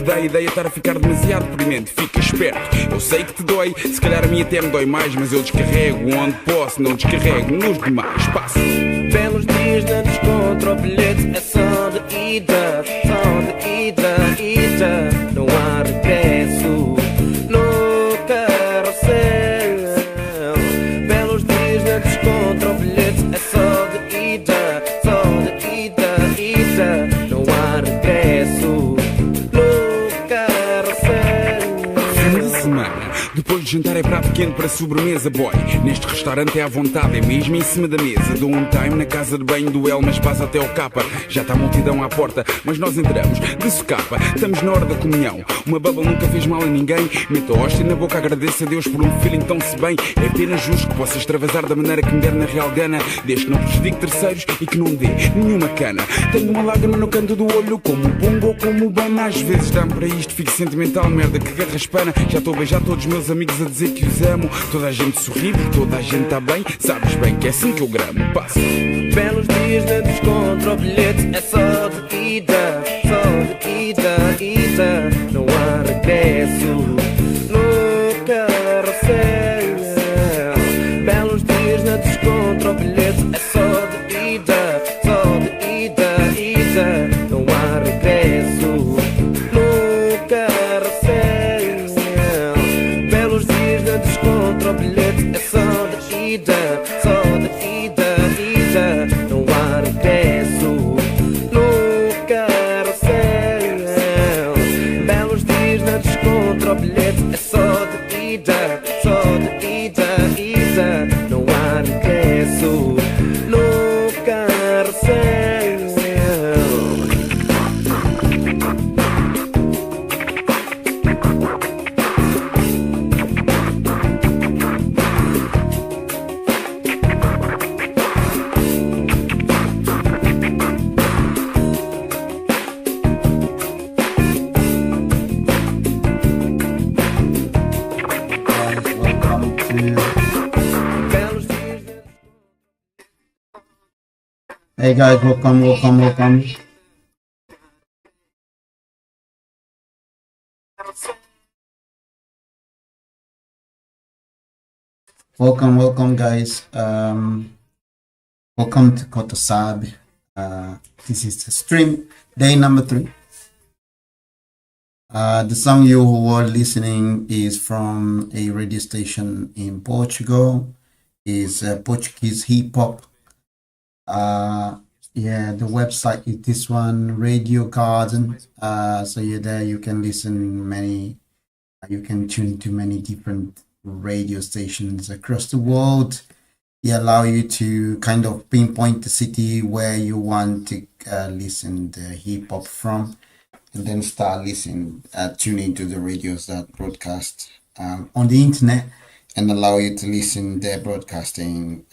dá a ideia de estar a ficar demasiado deprimente. Fica esperto, eu sei que te dói, se calhar a mim até me dói mais, mas eu descarrego onde posso, não descarrego nos demais. Passo. Belos dias não descontra o bilhete, é só de ida, ida, não há regresso no carrossel. Belos dias não descontra o bilhete, é só de ida, ida, não há regresso no carrossel. Fim de semana, depois de jantar é prato pequeno para sobremesa, boy. Neste restaurante é à vontade, é mesmo em cima da mesa. Dou um time na casa de banho do El, mas passa até ao capa. Já está a multidão à porta, mas nós entramos de socapa. Estamos na hora da comunhão, uma bubble nunca fez mal a ninguém. Meto a hóstia na boca, agradeço a Deus por um feeling tão se bem. É apenas justo que possa extravasar da maneira que me der na real gana, desde que não prejudique terceiros e que não dê nenhuma cana. Tenho uma lágrima no canto do olho, como o pombo ou como o bana. Às vezes dá-me para isto, fico sentimental, merda que garraspana. Já estou a beijar todos os meus amigos a dizer que os amo. Toda a gente sorri, porque toda a gente está bem. Sabes bem que é assim que eu gramo. Passo. Belos dias não descontra o bilhete, é só de ida, ida, não há regresso no carrossel. Belos dias não descontra o bilhete, é só de ida, ida, não há regresso no carrossel. Belos dias não descontra o bilhete, é só de ida, ida, não há regresso no carrossel. Belos dias não descontra o bilhete, é só de ida, ida, não há regresso no carrossel. Hey guys, welcome. Welcome guys. Welcome to Kotosab. This is the stream, day number 3. The song you were listening is from a radio station in Portugal. Is Portuguese hip hop. Yeah, the website is this one, Radio Garden. So you're there, you can listen you can tune to many different radio stations across the world. They allow you to kind of pinpoint the city where you want to listen the hip hop from, and then start listening, tuning to the radios that broadcast on the internet, and allow you to listen. They're broadcasting.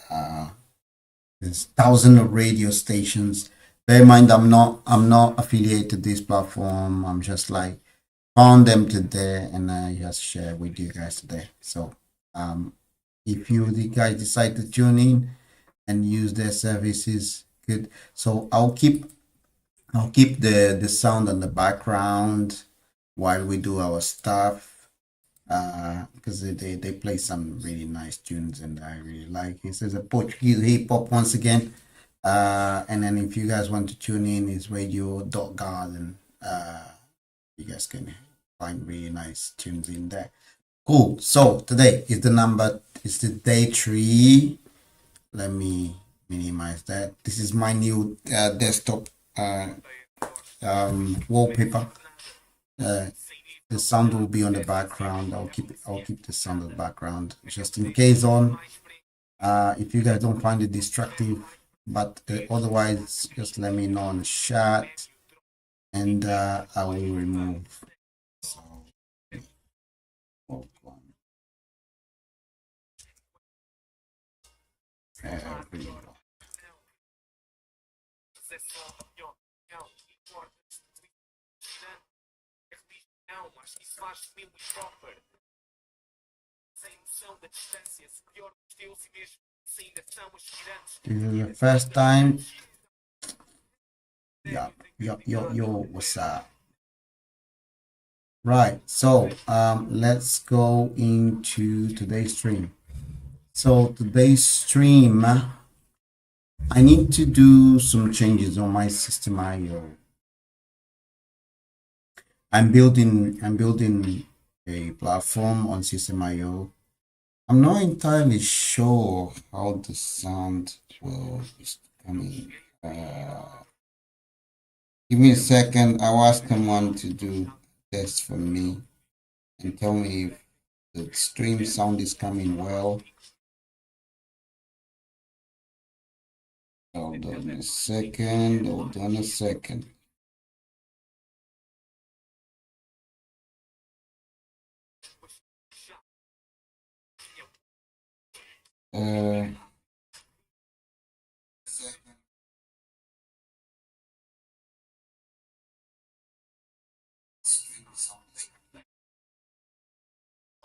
There's thousands of radio stations. Bear in mind, I'm not affiliated to this platform. I'm just like found them today, and I just share with you guys today. So, if you guys decide to tune in and use their services, good. So I'll keep the sound on the background while we do our stuff. Because they play some really nice tunes and I really like it. So it's a Portuguese hip hop once again. And then if you guys want to tune in, it's radio.garden. You guys can find really nice tunes in there. Cool. So today is the day 3. Let me minimize that. This is my new desktop wallpaper. The sound will be on the background. I'll keep the sound on the background just in case on. If you guys don't find it distracting, but otherwise, just let me know on the chat, and I will remove. So, this is your first time. Yo, what's up? Right, so let's go into today's stream. So today's stream, I need to do some changes on my system IO. I'm building a platform on system IO. I'm not entirely sure how the sound will be coming. Give me a second. I'll ask someone to do this for me and tell me if the stream sound is coming well. Hold on a second. Hold on a second.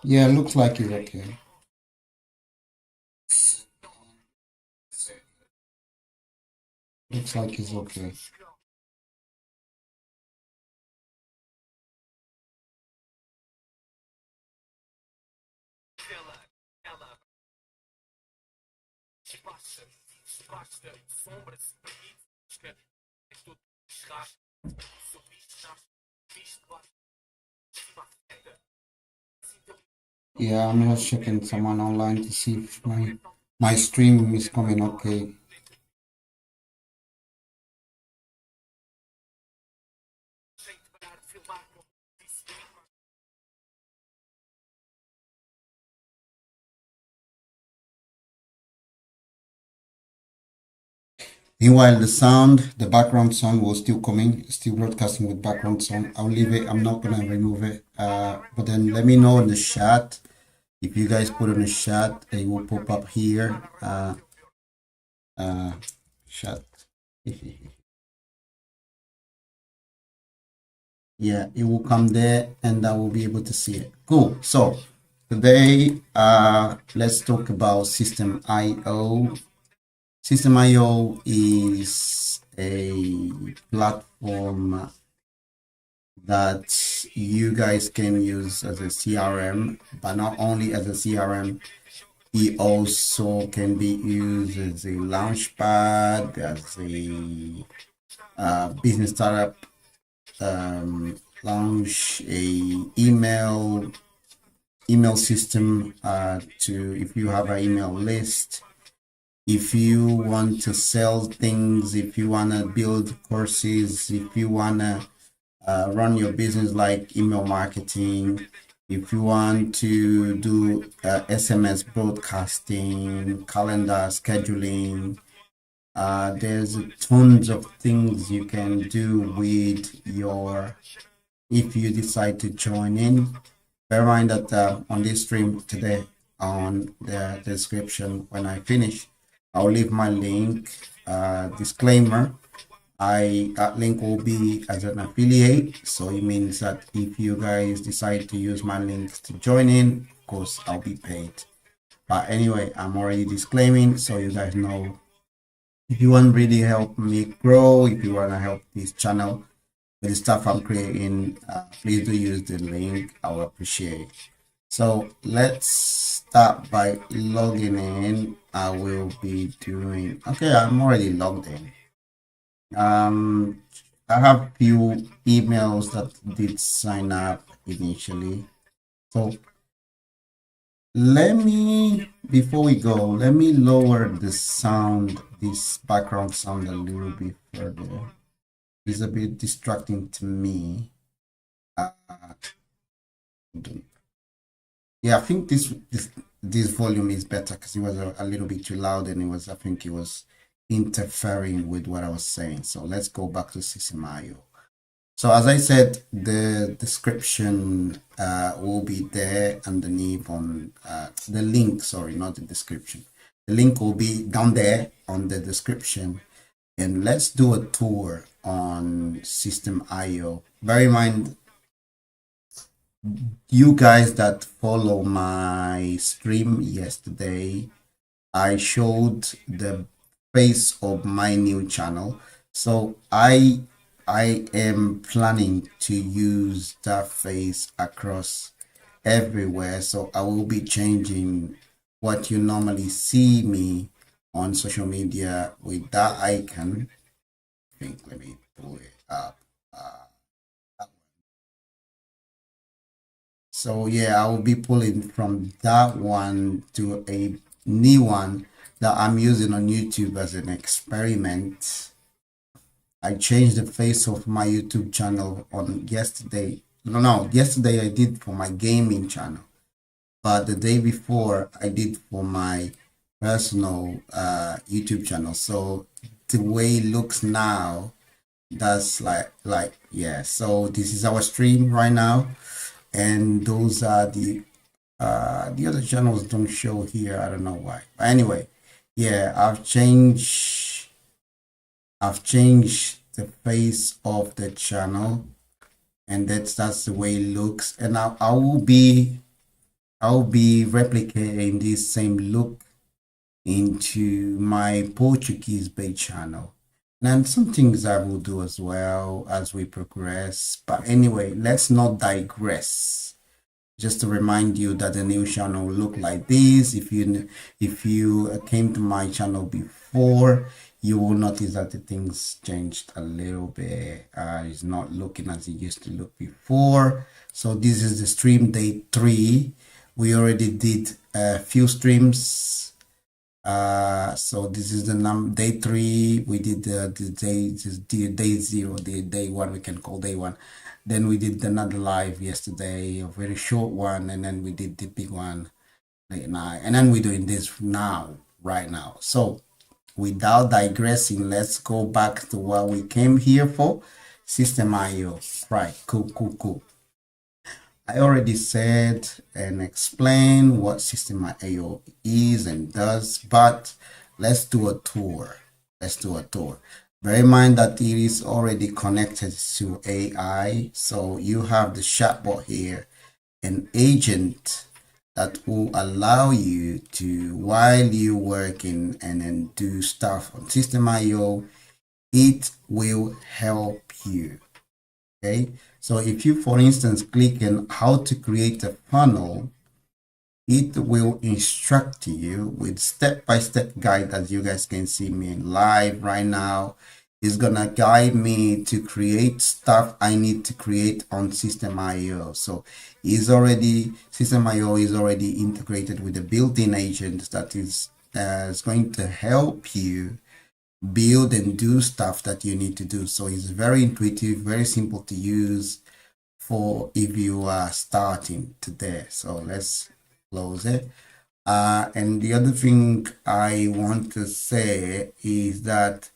Yeah, looks like it's okay. Looks like it's okay. Yeah, I'm just checking someone online to see if my stream is coming okay. Meanwhile, the background sound was still coming, still broadcasting with background sound. I'll leave it. I'm not gonna remove it. But then let me know in the chat. If you guys put in the chat, it will pop up here. Chat. Yeah, it will come there and I will be able to see it. Cool. So today, let's talk about System IO. System IO is a platform that you guys can use as a CRM, but not only as a CRM, it also can be used as a launchpad, as a business startup, launch a email system to if you have an email list, if you want to sell things, if you want to build courses, if you want to run your business like email marketing, if you want to do SMS broadcasting, calendar scheduling, there's tons of things you can do with your, if you decide to join in. Bear in mind that on this stream today, on the description, when I finish, I'll leave my link, disclaimer. That link will be as an affiliate, so it means that if you guys decide to use my link to join in, of course I'll be paid. But anyway, I'm already disclaiming so you guys know. If you want to really help me grow, if you want to help this channel with the stuff I'm creating, please do use the link. I will appreciate it. So let's start by logging in. I will be doing, okay, I'm already logged in. I have few emails that did sign up initially. So let me, before we go, let me lower the sound, this background sound a little bit further. It's a bit distracting to me. Yeah, I think this volume is better because it was a little bit too loud and I think it was interfering with what I was saying. So let's go back to Sisimayo. So as I said, the description will be there underneath on the link, sorry, not the description. The link will be down there on the description. And let's do a tour on System IO. Bear in mind, you guys that follow my stream yesterday, I showed the face of my new channel. So I I am planning to use that face across everywhere. So I will be changing what you normally see me on social media with that icon. I think, let me pull it up. So yeah, I will be pulling from that one to a new one that I'm using on YouTube as an experiment. I changed the face of my YouTube channel on yesterday. No, yesterday I did for my gaming channel, but the day before I did for my personal YouTube channel. So the way it looks now, that's like yeah. So this is our stream right now, and those are the other channels don't show here. I don't know why. But anyway, yeah, I've changed the face of the channel, and that's the way it looks. And I'll be replicating this same look into my Portuguese based channel. And some things I will do as well as we progress. But anyway, let's not digress. Just to remind you that the new channel will look like this. If you came to my channel before, you will notice that the things changed a little bit. It's not looking as it used to look before. So this is the stream day 3. We already did a few streams. So this is the day 3. We did the day 0, the day 1. We can call day 1. Then we did another live yesterday, a very short one, and then we did the big one late night, and then we're doing this now, right now. So without digressing, let's go back to what we came here for. System IO. Right, cool. I already said and explained what System IO is and does, but let's do a tour. Bear in mind that it is already connected to AI. So you have the chatbot here, an agent that will allow you to, while you're working and then do stuff on System IO, it will help you. Okay. So if you, for instance, click on how to create a funnel, it will instruct you with step-by-step guide, as you guys can see me live right now. It's gonna guide me to create stuff I need to create on System IO. So System IO is already integrated with a built-in agent that is going to help you build and do stuff that you need to do. So it's very intuitive, very simple to use for if you are starting today. So let's close it. And the other thing I want to say is that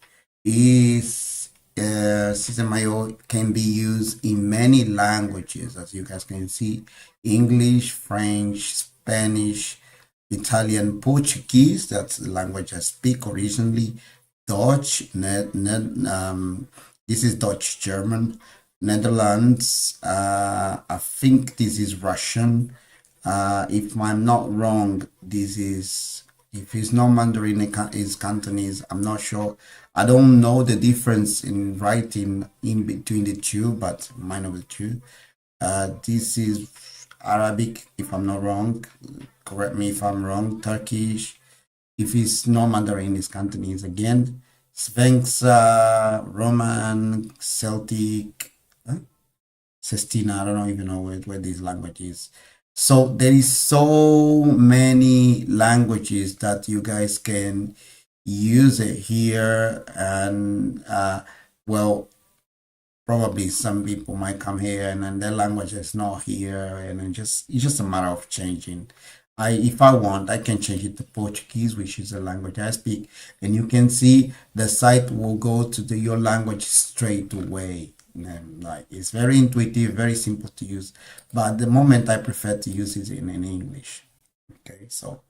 System IO can be used in many languages, as you guys can see: English, French, Spanish, Italian, Portuguese. That's the language I speak originally. Dutch, this is Dutch German, Netherlands. I think this is Russian. If I'm not wrong, this is, if it's not Mandarin, it's Cantonese. I'm not sure. I don't know the difference in writing in between the two, but mine of the two. This is Arabic, if I'm not wrong. Correct me if I'm wrong. Turkish. If it's not Mandarin, it's Cantonese again. Svenxa, Roman, Celtic, Sestina. I don't even know where these languages. So there is so many languages that you guys can use it here, and well, probably some people might come here and then their language is not here, and it's just a matter of changing. If I want, I can change it to Portuguese, which is a language I speak, and you can see the site will go to your language straight away. And like, it's very intuitive, very simple to use, but at the moment I prefer to use it in English. Okay, so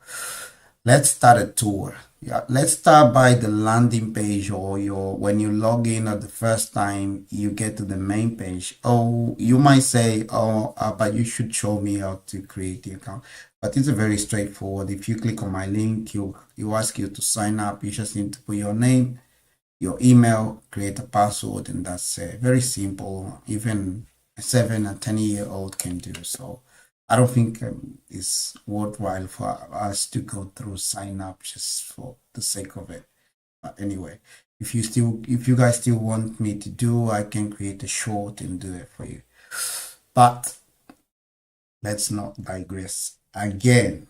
let's start a tour. Yeah, let's start by the landing page, or when you log in at the first time, you get to the main page. Oh, you might say, but you should show me how to create the account. But it's a very straightforward. If you click on my link, you ask you to sign up. You just need to put your name, your email, create a password, and that's very simple. Even a 7 or 10-year-old can do so. I don't think it's worthwhile for us to go through sign up just for the sake of it. But anyway, if you guys still want me to do, I can create a short and do it for you. But let's not digress again.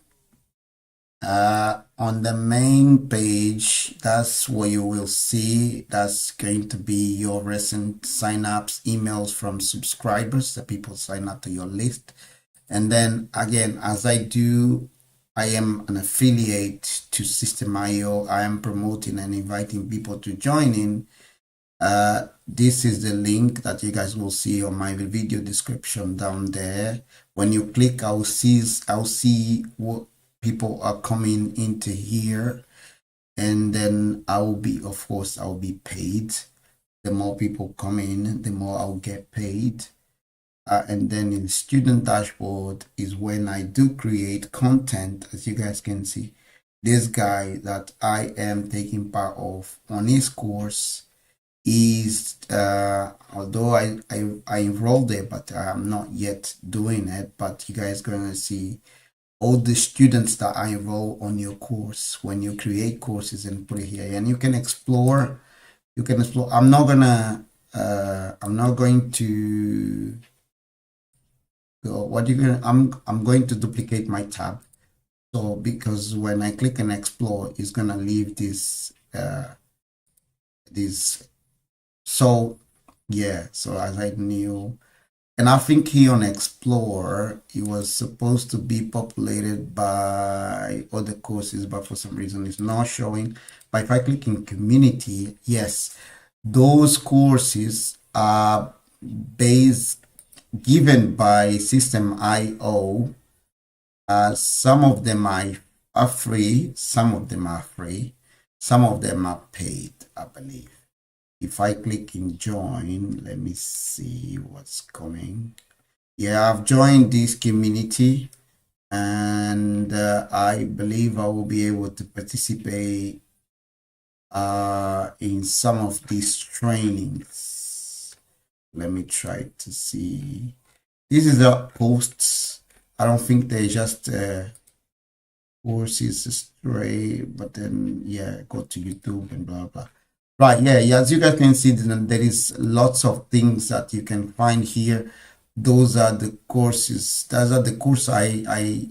On the main page, that's where you will see that's going to be your recent sign-ups, emails from subscribers, the people sign up to your list. And then again, as I do, I am an affiliate to System.io. I am promoting and inviting people to join in. This is the link that you guys will see on my video description down there. When you click, I'll see what people are coming into here, and then I'll be paid. The more people come in, the more I'll get paid. And then in student dashboard is when I do create content. As you guys can see, this guy that I am taking part of on his course is although I enrolled there, but I'm not yet doing it. But you guys gonna see all the students that I enroll on your course when you create courses and put it here, and you can explore. I'm not going to go. I'm going to duplicate my tab. So because when I click and explore, it's gonna leave this so yeah, so as I knew. And I think here on Explore, it was supposed to be populated by other courses, but for some reason it's not showing. But if I click in Community, yes, those courses are given by System.io. Some of them are free, some of them are paid, I believe. If I click in join, let me see what's coming. Yeah, I've joined this community, and I believe I will be able to participate in some of these trainings. Let me try to see. This is the posts. I don't think they just courses straight, but then yeah, go to YouTube and blah blah. Right, yeah, as you guys can see, there is lots of things that you can find here. Those are the courses. Those are the course I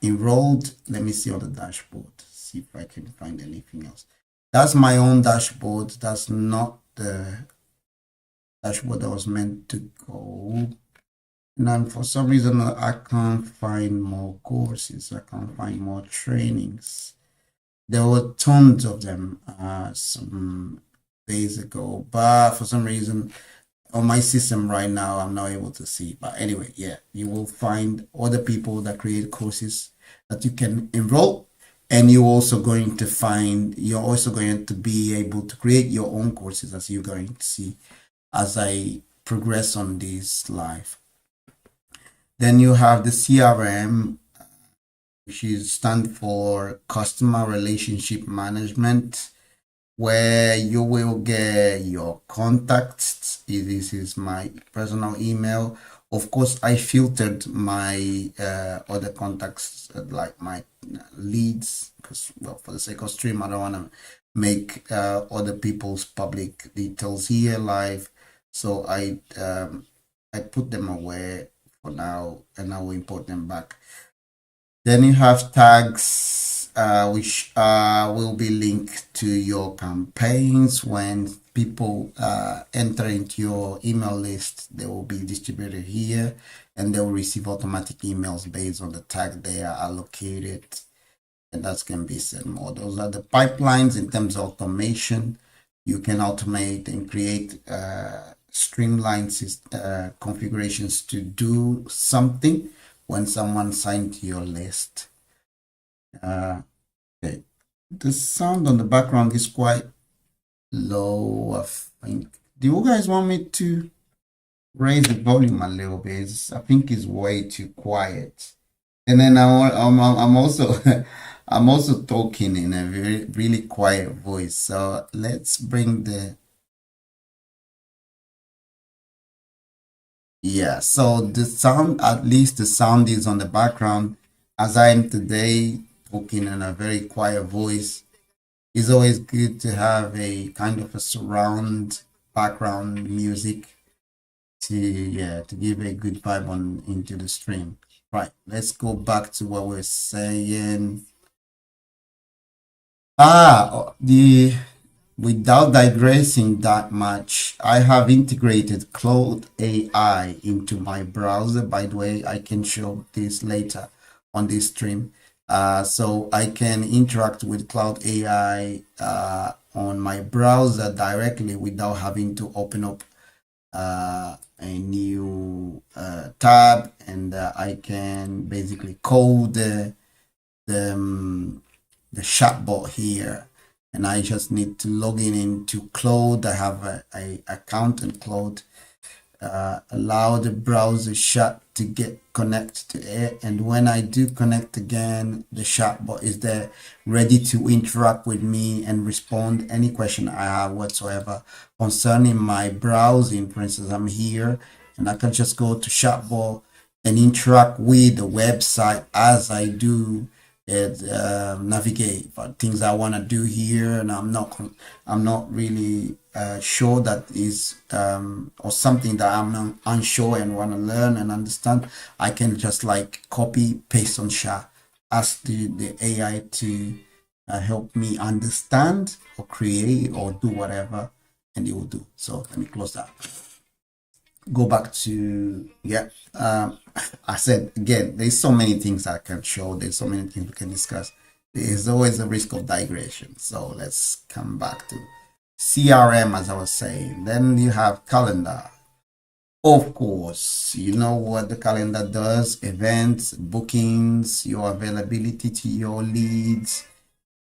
enrolled. Let me see on the dashboard, see if I can find anything else. That's my own dashboard. That's not the dashboard that was meant to go. And then for some reason, I can't find more courses. I can't find more trainings. There were tons of them some days ago, but for some reason on my system right now, I'm not able to see. But anyway, yeah, you will find other people that create courses that you can enroll, and you're also going to be able to create your own courses, as you're going to see as I progress on this live. Then you have the CRM, which stands for Customer Relationship Management, where you will get your contacts. This is my personal email. Of course, I filtered my other contacts, like my leads, because, well, for the sake of stream, I don't want to make other people's public details here live. So I put them away for now, and I will import them back. Then you have tags, which will be linked to your campaigns. When people enter into your email list, they will be distributed here, and they will receive automatic emails based on the tag they are allocated. And that can be set more. Those are the pipelines in terms of automation. You can automate and create streamline configurations to do something when someone signed to your list. Okay. The sound on the background is quite low, I think. Do you guys want me to raise the volume a little bit? I think it's way too quiet. And then I'm also I'm also talking in a really quiet voice. So let's bring the, yeah, so the sound, at least the sound is on the background as I am today talking in a very quiet voice. It's always good to have a kind of a surround background music to, yeah, to give a good vibe on into the stream. Right, let's go back to what we're saying. The without digressing that much, I have integrated Cloud AI into my browser. By the way, I can show this later on this stream. So I can interact with Cloud AI on my browser directly without having to open up a new tab, and I can basically code the chatbot here, and I just need to log in into Cloud. I have a account in Cloud. Allow the browser chat to get connected to it, and when I do connect again, the chatbot is there ready to interact with me and respond any question I have whatsoever concerning my browsing. For instance, I'm here and I can just go to chatbot and interact with the website as I do it, navigate for things I want to do here, and I'm not really sure that is or something that I'm unsure and want to learn and understand. I can just like copy paste on chat, ask the AI to help me understand or create or do whatever, and it will do. So let me close that, go back to, yeah, I said again, there's so many things I can show, there's so many things we can discuss. There's always a risk of digression, so let's come back to CRM. As I was saying, then you have calendar. Of course, you know what the calendar does: events, bookings, your availability to your leads,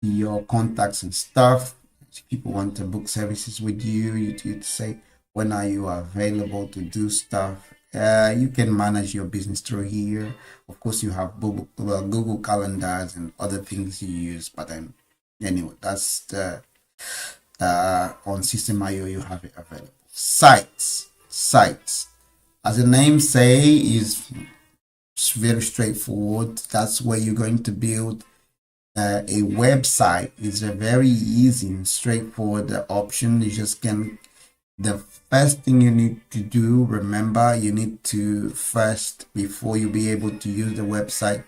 your contacts and stuff. If people want to book services with you, you say, when are you available to do stuff? You can manage your business through here. Of course, you have Google calendars and other things you use, but then anyway, that's the on System IO you have it available. Sites, as the name say, is very straightforward. That's where you're going to build a website. Is a very easy and straightforward option. You just can, the first thing you need to do, remember, you need to first, before you be able to use the website,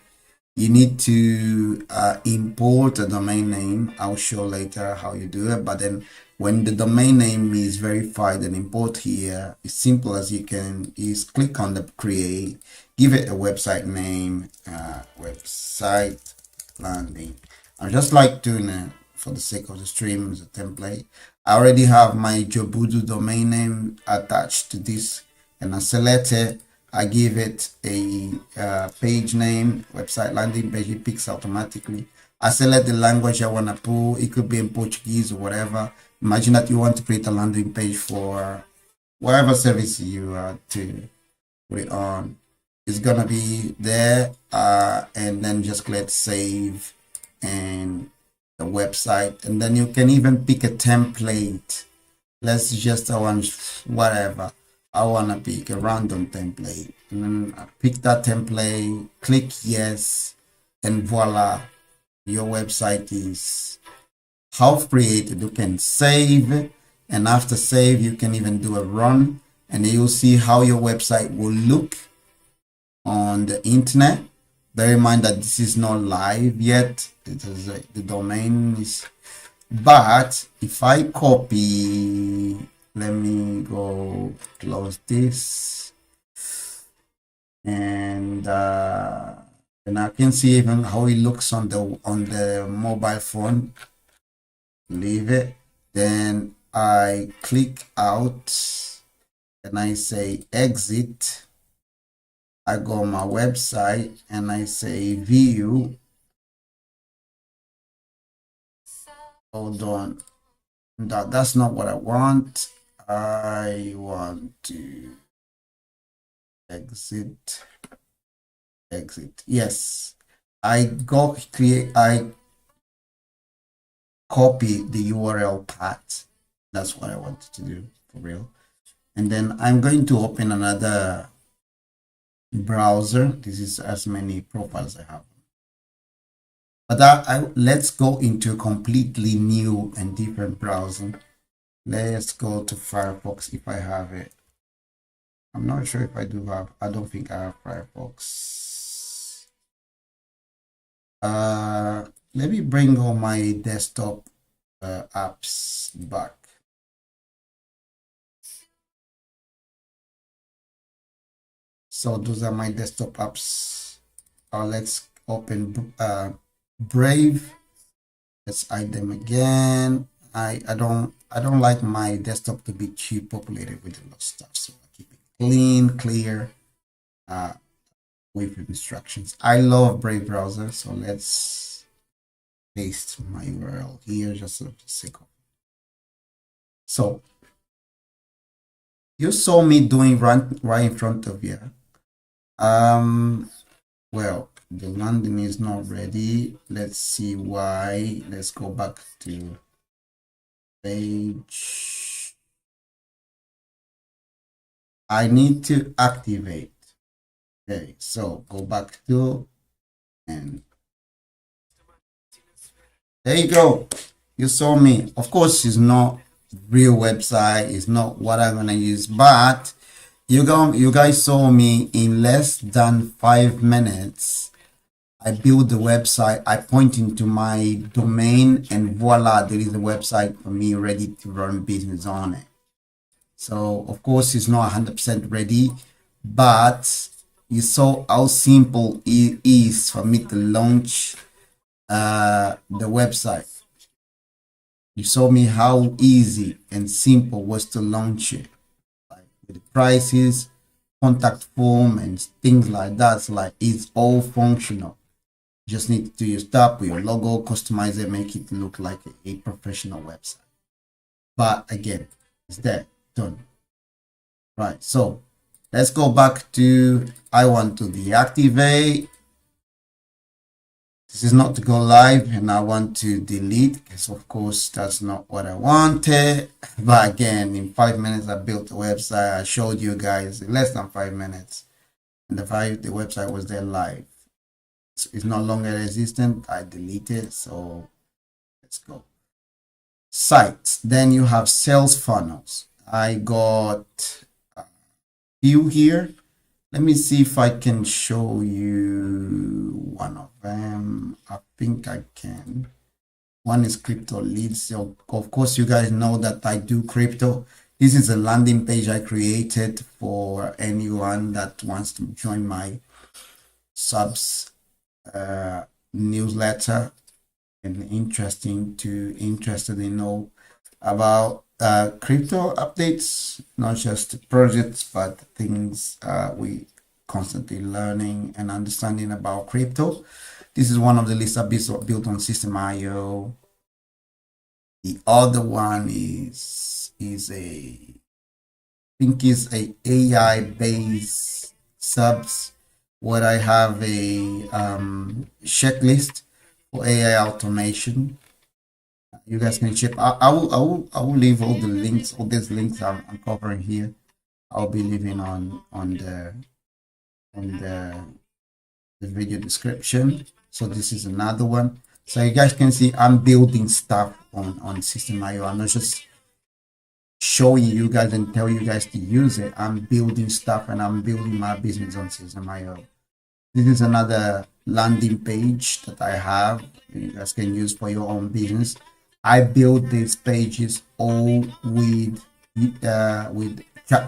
you need to import a domain name. I'll show later how you do it, but then when the domain name is verified and import here, it's simple as you can is click on the create, give it a website name, website landing. I just like doing it for the sake of the stream as a template. I already have my Jobudu domain name attached to this, and I select it. I give it a page name, website landing page. It picks automatically. I select the language I want to pull. It could be in Portuguese or whatever. Imagine that you want to create a landing page for whatever service you are to put it on. It's gonna be there, and then just click save and the website, and then you can even pick a template. Let's just whatever. I want to pick a random template, and then I pick that template, click yes, and voila, your website is half created. You can save, and after save you can even do a run, and you'll see how your website will look on the internet. Bear in mind that this is not live yet. It is the domain is, but if I copy, let me go close this, and I can see even how it looks on the mobile phone. Leave it. Then I click out and I say exit. I go on my website and I say view. Hold on. That's not what I want. I want to exit. Yes. I copy the URL path. That's what I wanted to do for real. And then I'm going to open another browser. This is as many profiles I have. But let's go into a completely new and different browser. Let's go to Firefox if I have it. I'm not sure if I do have. I don't think I have Firefox. Let me bring all my desktop apps back. So those are my desktop apps. Let's open Brave. Let's hide them again. I don't like my desktop to be too populated with a lot of stuff, so I keep it clean, clear, with instructions. I love Brave browser, so let's paste my URL here just for the sake of it. So you saw me doing right in front of you. Well, the landing is not ready. Let's see why. Let's go back to page. I need to activate. Okay, so go back to, and there you go. You saw me. Of course, it's not real website. It's not what I'm gonna use, but you guys saw me in less than 5 minutes. I build the website. I point into my domain, and voila, there is a website for me ready to run business on it. So of course it's not 100% ready, but you saw how simple it is for me to launch the website. You saw me how easy and simple was to launch it, like with the prices, contact form, and things like that. So like it's all functional. You just need to do your stuff with your logo, customize it, make it look like a professional website. But again, it's there, done. Right, so let's go back to, I want to deactivate. This is not to go live, and I want to delete, because of course that's not what I wanted. But again, in 5 minutes I built a website. I showed you guys in less than 5 minutes, and the website was there live. It's no longer existent. I deleted, so let's go. Sites. Then you have sales funnels. I got a few here. Let me see if I can show you one of them. I think I can. One is crypto leads. So of course you guys know that I do crypto. This is a landing page I created for anyone that wants to join my subs newsletter and interested in know about crypto updates, not just projects, but things we constantly learning and understanding about crypto. This is one of the lists I built on System.io. The other one is a, I think is a AI based subs, where I have a checklist for AI automation. You guys can check. I will leave all the links, all these links I'm covering here. I'll be leaving on the video description. So this is another one. So you guys can see I'm building stuff on System.io. I'm not just showing you guys and tell you guys to use it. I'm building stuff, and I'm building my business on System.io. This is another landing page that I have. You guys can use for your own business. I build these pages all with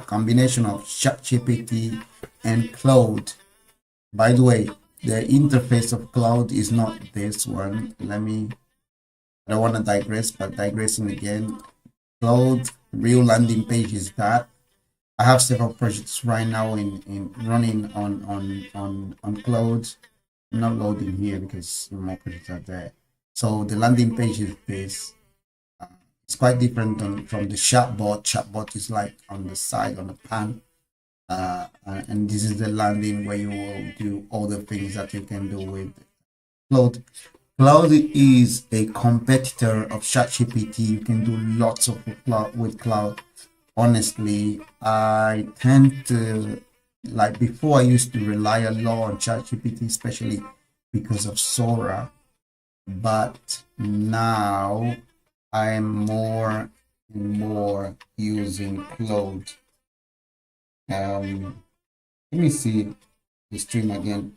combination of ChatGPT and Claude. By the way, the interface of Claude is not this one. I don't want to digress, but digressing again, Claude real landing page is that. I have several projects right now in running on Claude. I'm not loading here because more projects are there. So the landing page is this. It's quite different from the chatbot. Chatbot is like on the side, on the pan. And this is the landing where you will do all the things that you can do with Claude. Claude is a competitor of ChatGPT. You can do lots of with Claude. Honestly, I tend to, like before, I used to rely a lot on ChatGPT, especially because of Sora. But now I'm more and more using Claude. Let me see the stream again.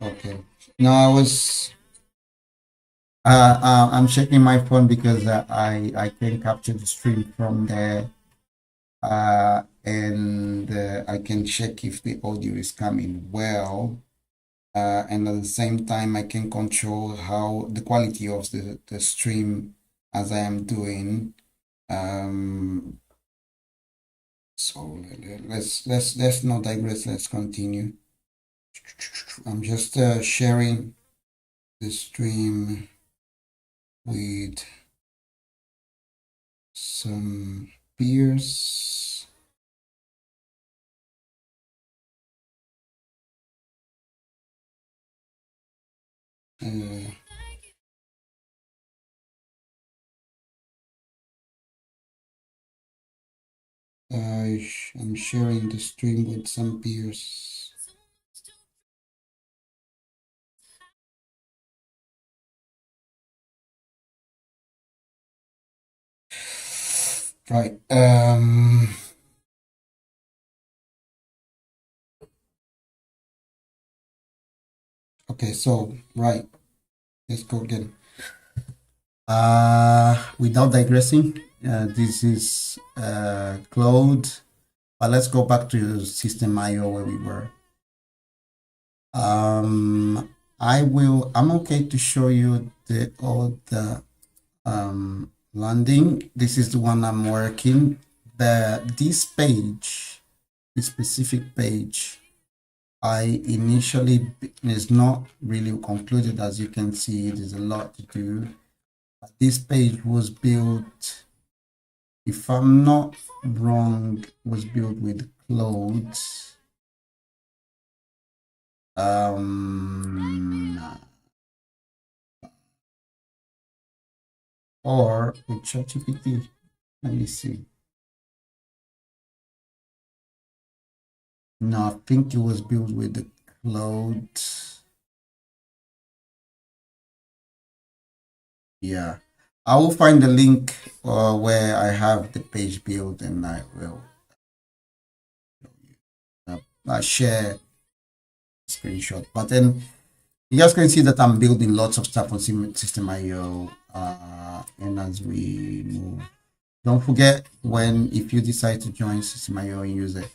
Okay. No, I'm checking my phone because I can capture the stream from there, and I can check if the audio is coming well, and at the same time I can control how the quality of the stream as I am doing. So let's not digress. Let's continue. I'm just sharing the stream with some peers. I'm sharing the stream with some peers. Right. Okay, so right. Let's go again. Without digressing, this is Claude. But let's go back to System IO where we were. I'm okay to show you all the landing. This is the one I'm working. This page, this specific page, I initially is not really concluded. As you can see, there's a lot to do. But this page was built, if I'm not wrong, was built with Claude. Or with ChatGPT. Let me see. No, I think it was built with the Claude. Yeah, I will find the link where I have the page built, and I will share screenshot. But then you guys can see that I'm building lots of stuff on System IO, and as we move, don't forget if you decide to join System IO and use it,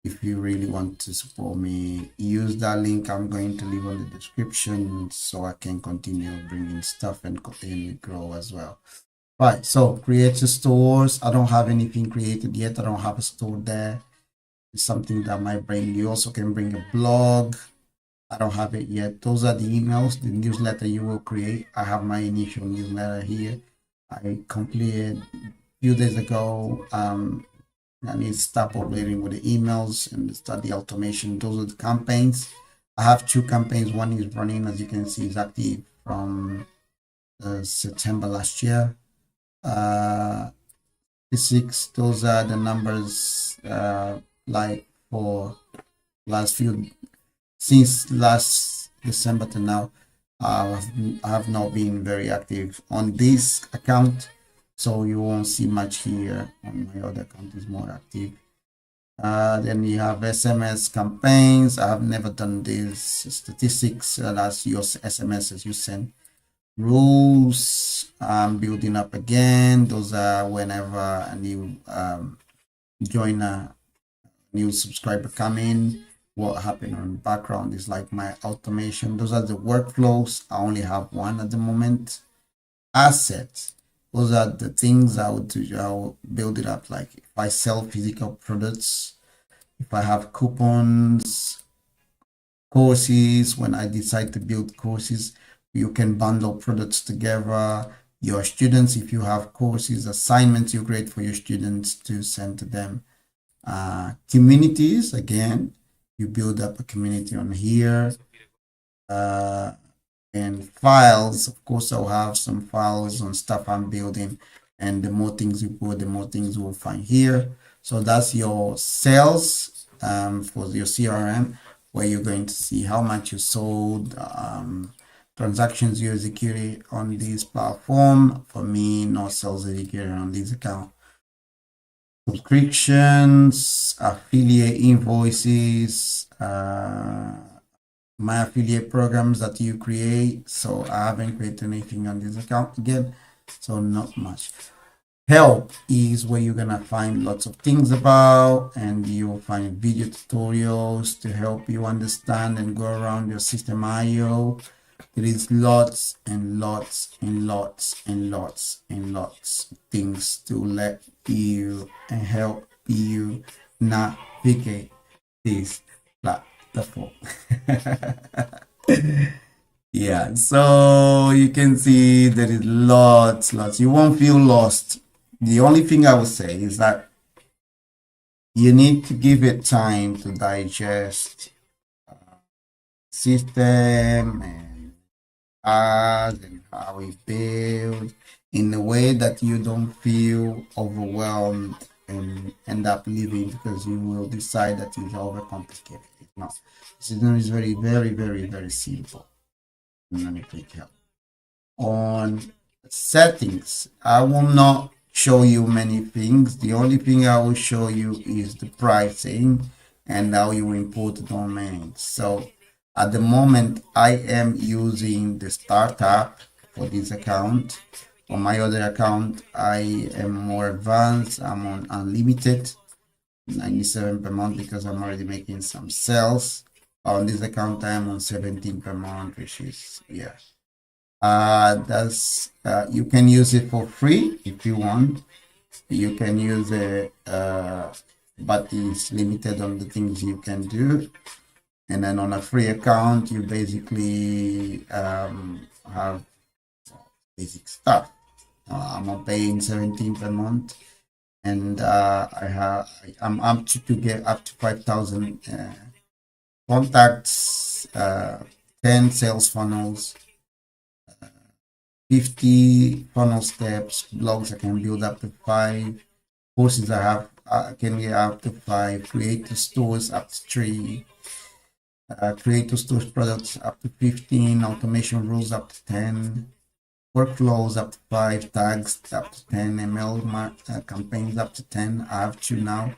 if you really want to support me, use that link I'm going to leave on the description so I can continue bringing stuff and continue to grow as well. Right, so create your stores. I don't have anything created yet. I don't have a store there. It's something that might bring. You also can bring a blog. I don't have it yet. Those are the emails, the newsletter you will create. I have my initial newsletter here. I completed a few days ago. I need to start populating with the emails and start the automation. Those are the campaigns. I have 2 campaigns. One is running, as you can see, is active from September last year. 6, those are the numbers like for since last December to now. I have not been very active on this account, so you won't see much here. On my other account is more active. Then you have SMS campaigns. I have never done this. Statistics, that's your SMSs you send. Rules, building up again. Those are whenever a new joiner, new subscriber come in, what happened on the background is like my automation. Those are the workflows. I only have one at the moment. Assets, those are the things I would do. I will build it up. Like if I sell physical products, if I have coupons, courses, when I decide to build courses, you can bundle products together. your students. If you have courses, assignments you create for your students to send to them. Communities, again, you build up a community on here. And files, of course, I'll have some files on stuff I'm building, and the more things you put, the more things you will find here. So that's your sales for your CRM, where you're going to see how much you sold, transactions you executed on this platform. For me, no sales executed on this account. Subscriptions, affiliate invoices, my affiliate programs that you create. So I haven't created anything on this account again, so not much. Help is where you're gonna find lots of things about, and you'll find video tutorials to help you understand and go around your system IO. There is lots and lots and lots and lots and lots of things to let you and help you navigate this platform. Yeah, so you can see there is lots. You won't feel lost. The only thing I would say is that you need to give it time to digest system and ads and how we build in a way that you don't feel overwhelmed and end up leaving because you will decide that it's overcomplicated. It's not. The system is very, very, very, very simple. And let me click help. On settings, I will not show you many things. The only thing I will show you is the pricing and how you import domains. So at the moment, I am using the startup for this account. On my other account, I am more advanced. I'm on unlimited, 97 per month, because I'm already making some sales. On this account, I am on 17 per month, which is, yeah. You can use it for free if you want. You can use it, but it's limited on the things you can do. And then on a free account, you basically have basic stuff. I'm paying 17 per month, and I'm up to get up to 5,000 contacts, 10 sales funnels, 50 funnel steps, blogs I can build up to 5, courses I can get up to 5, creator stores up to 3, creator stores products up to 15, automation rules up to 10, workflows up to 5, tags up to 10, ML campaigns up to 10. I have 2 now.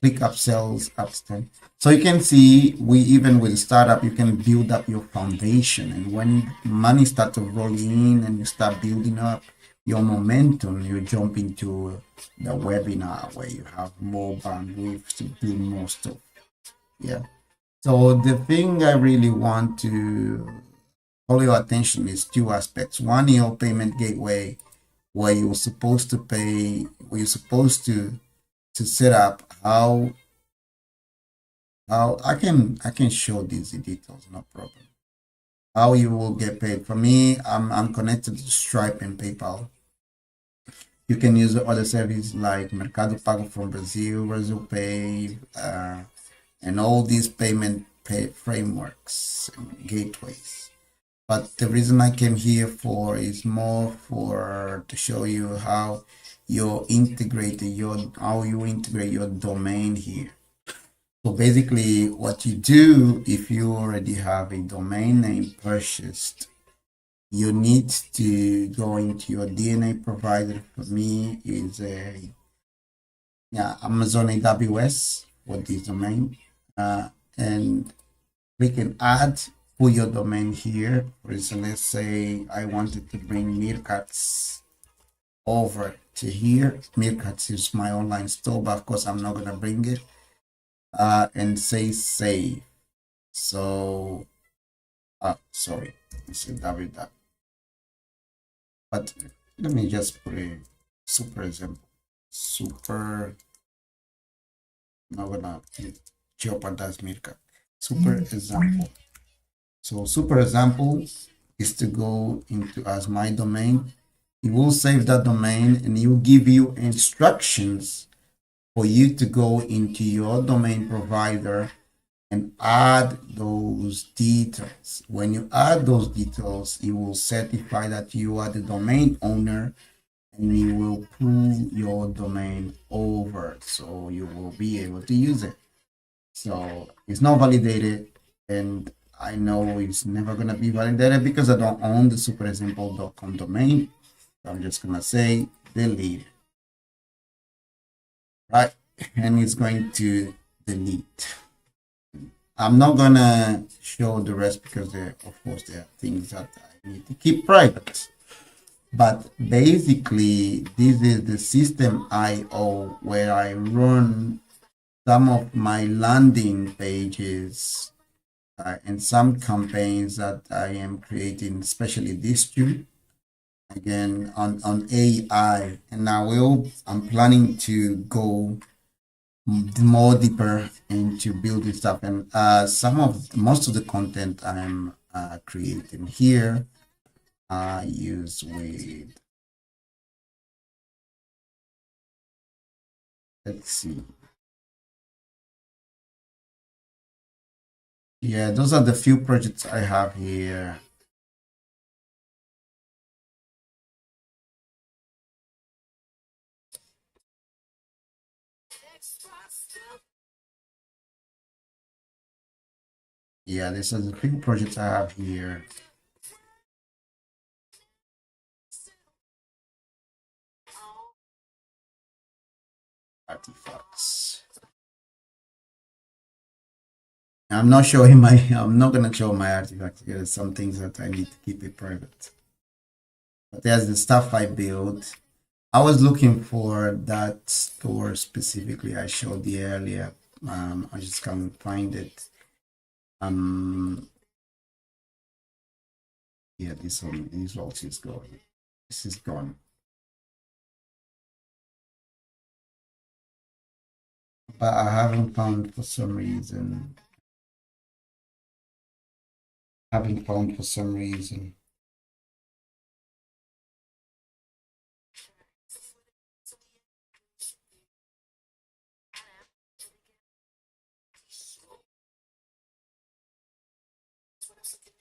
Click upsells up to 10. So you can see, even with a startup, you can build up your foundation. And when money starts to roll in and you start building up your momentum, you jump into the webinar where you have more bandwidth to do more stuff. Yeah. So the thing I really want to call your attention is 2 aspects. One, your payment gateway, where you're supposed to pay, where you're supposed to set up how I can show these details, no problem. How you will get paid. For me, I'm connected to Stripe and PayPal. You can use other services like Mercado Pago from Brazil, Brazil Pay, and all these payment frameworks and gateways. But the reason I came here for is more to show you how you integrate your domain here. So basically what you do, if you already have a domain name purchased, you need to go into your DNA provider. For me is Amazon AWS for this domain, and we can add, put your domain here. For instance, let's say I wanted to bring Meerkats over to here. Meerkats is my online store, but of course I'm not gonna bring it. And say save. So sorry, it's a W. But let me just put a super example. Not gonna jeopardize Meerkat. Super example. So super example is to go into as my domain. It will save that domain and it will give you instructions for you to go into your domain provider and add those details. When you add those details, it will certify that you are the domain owner and it will pull your domain over so you will be able to use it. So it's not validated, and I know it's never gonna be validated because I don't own the superexample.com domain. So I'm just gonna say delete, right? And it's going to delete. I'm not gonna show the rest because of course there are things that I need to keep private. But basically, this is the system IO where I run some of my landing pages and some campaigns that I am creating, especially this two, again on AI. And I'm planning to go more deeper into building stuff, and most of the content I'm creating here I use with, let's see, yeah, those are the few projects I have here. Yeah, these are the few projects I have here. Artifacts. I'm not gonna show my artifacts because some things that I need to keep it private. But there's the stuff I built. I was looking for that store specifically I showed you earlier. I just can't find it. Yeah, this also is gone. This is gone. But I haven't found for some reason.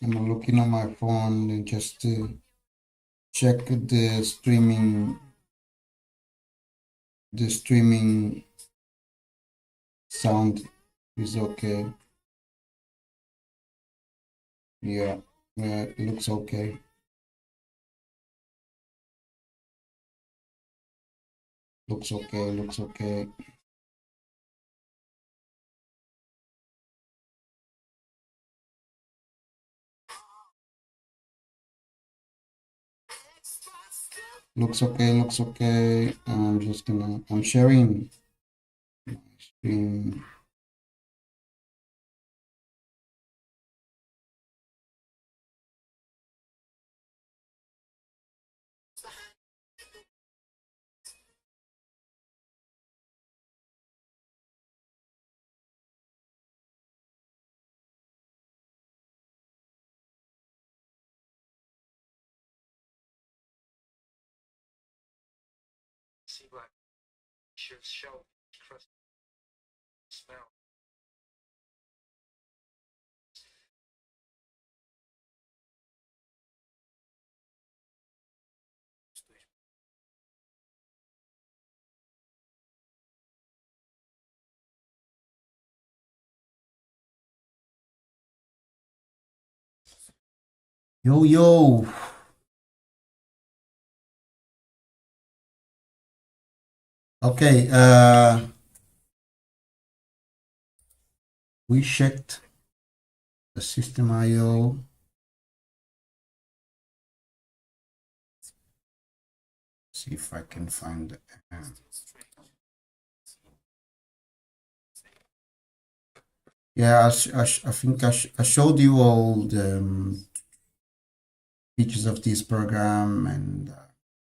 I'm looking on my phone just to check the streaming sound is okay. Yeah, it looks okay. Looks okay. Looks okay. Looks okay. Looks okay. I'm sharing my screen. Yo, yo. Okay, we checked the system IO. See if I can find it. Yeah, I think I showed you all the features of this program and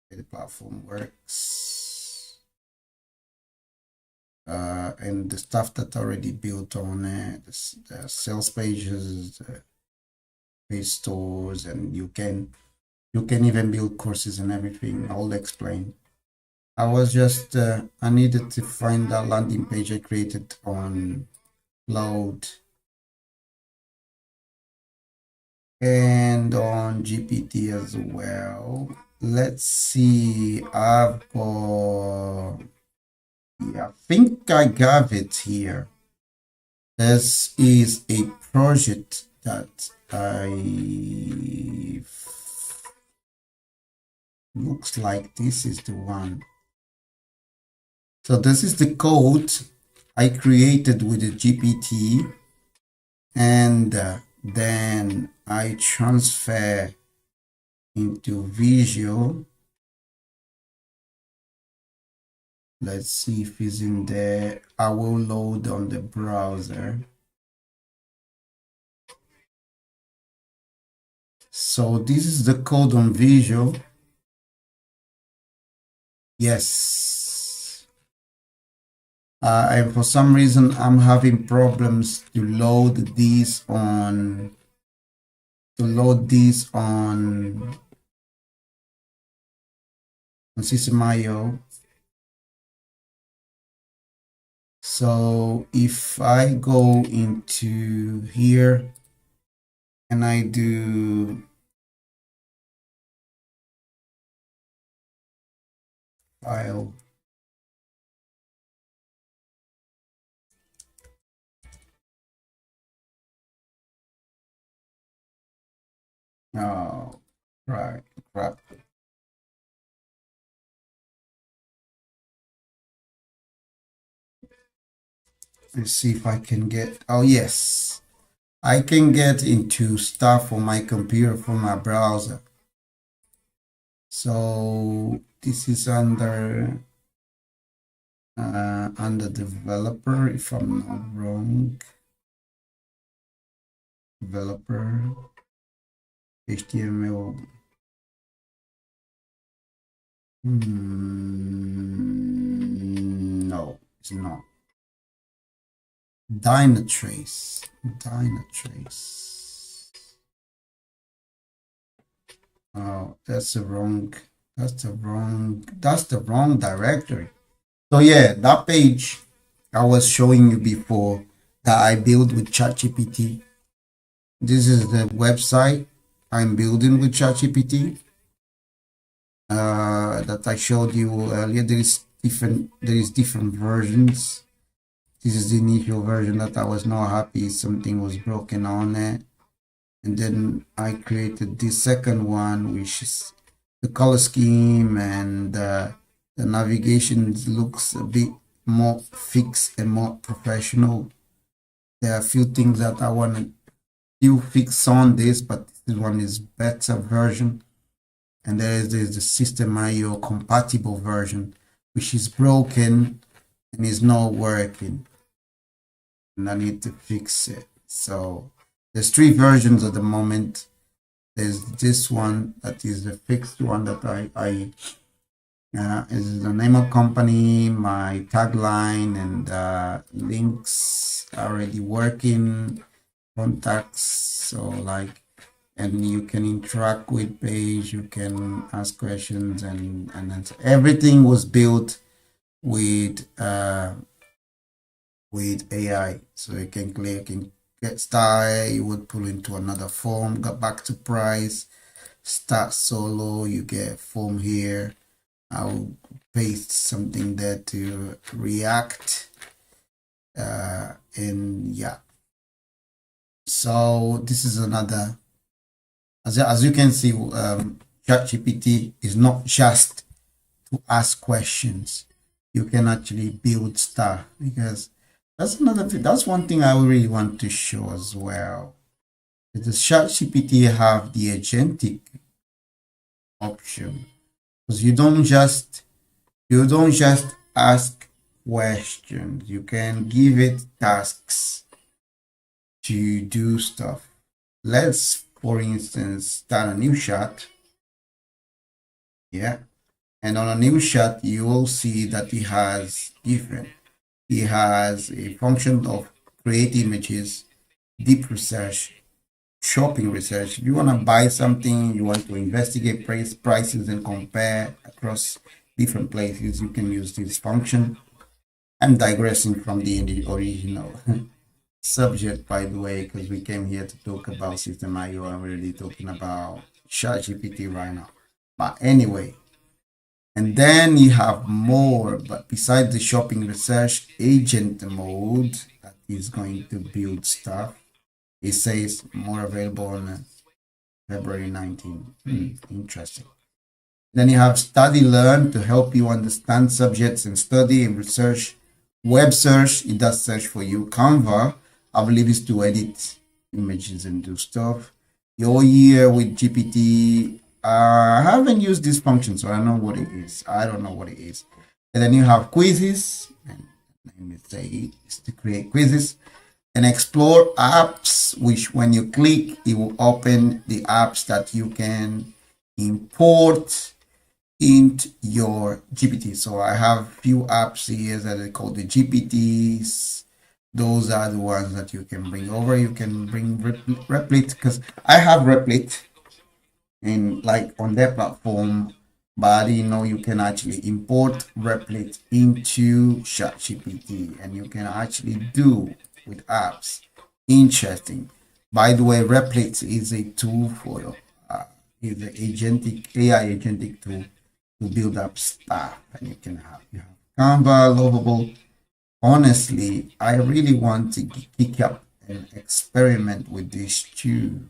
the platform works. And the stuff that already built on it, the sales pages, the page stores, and you can You can even build courses and everything. I'll explain. I was just I needed to find that landing page I created on Cloud and on GPT as well. Let's see. I've got, yeah, I think I got it here. This is a project that looks like this is the one. So this is the code I created with the GPT, and then I transfer into Visual. Let's see if it's in there. I will load on the browser. So this is the code on Visual. Yes. And for some reason, I'm having problems to load these on System.io. So if I go into here and I do file, oh, right, crap. Let's see if I can get, oh yes, I can get into stuff on my computer from my browser. So this is under developer, if I'm not wrong. Developer, HTML. No, it's not. Dynatrace. Oh, that's the wrong directory. So yeah, that page I was showing you before that I built with ChatGPT. This is the website I'm building with ChatGPT that I showed you earlier. There is different versions. This is the initial version that I was not happy something was broken on it. And then I created this second one, which is the color scheme, and the navigation looks a bit more fixed and more professional. There are a few things that I want to still fix on this, but this one is better version. And there's the System.io compatible version, which is broken and is not working, and I need to fix it. So there's 3 versions at the moment. There's this one that is the fixed one that is the name of company, my tagline, and links are already working, contacts, so like, and you can interact with page, you can ask questions, and everything was built with AI. So you can click and get started, you would pull into another form, go back to price, start solo, you get a form here. I'll paste something there to react, and yeah. So this is another, as you can see, ChatGPT is not just to ask questions. You can actually build stuff, because that's another thing. That's one thing I really want to show as well. Does ChatGPT have the agentic option? Because you don't just ask questions. You can give it tasks to do stuff. Let's, for instance, start a new chat. Yeah. And on a new chat, you will see that it has a function of create images, deep research, shopping research. If you want to buy something, you want to investigate prices and compare across different places, you can use this function. I'm digressing from the original subject, by the way, because we came here to talk about system IO. I'm really talking about ChatGPT right now. But anyway, and then you have more, but besides the shopping research agent mode that is going to build stuff, it says more available on February 19. Interesting. Then you have study learn to help you understand subjects and study and research. Web search, it does search for you. Canva, I believe, is to edit images and do stuff. Your year with GPT, I haven't used this function, so I don't know what it is. And then you have quizzes, and let me say it's to create quizzes. And explore apps, which when you click, it will open the apps that you can import into your GPT. So I have a few apps here that are called the GPTs. Those are the ones that you can bring over. You can bring Replit, because I have Replit in like on their platform, but you can actually import Replit into ChatGPT, and you can actually do with apps. Interesting. By the way, Replit is a tool for is the AI agentic tool to build up stuff, and you have Canva, Lovable. Honestly, I really want to kick up and experiment with these two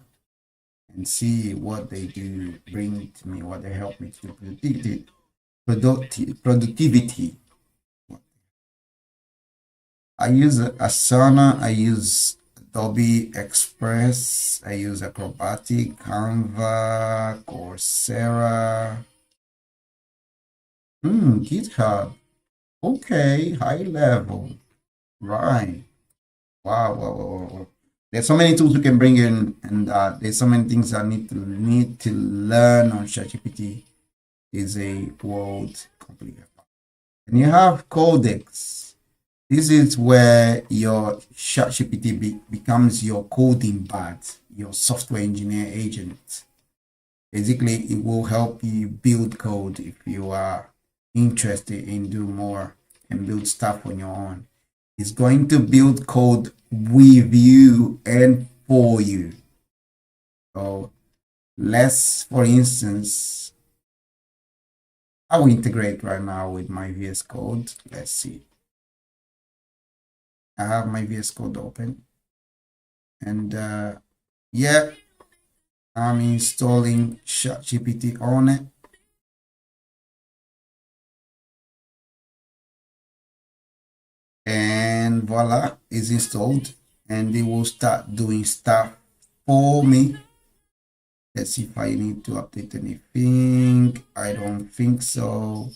and see what they do, bring to me, what they help me to do. Productivity. I use Asana, I use Adobe Express, I use Acrobatic, Canva, Coursera, GitHub. Okay, high level. Right. Wow. There's so many tools you can bring in, and there's so many things I need to learn on ChatGPT. Is a world completely. And you have Codex. This is where your ChatGPT becomes your coding bot, your software engineer agent. Basically, it will help you build code if you are interested in do more and build stuff on your own. It's going to build code with you and for you. So for instance, I will integrate right now with my VS Code. Let's see. I have my VS Code open, and yeah, I'm installing ChatGPT on it. And voila, it's installed, and it will start doing stuff for me. Let's see if I need to update anything. I don't think so.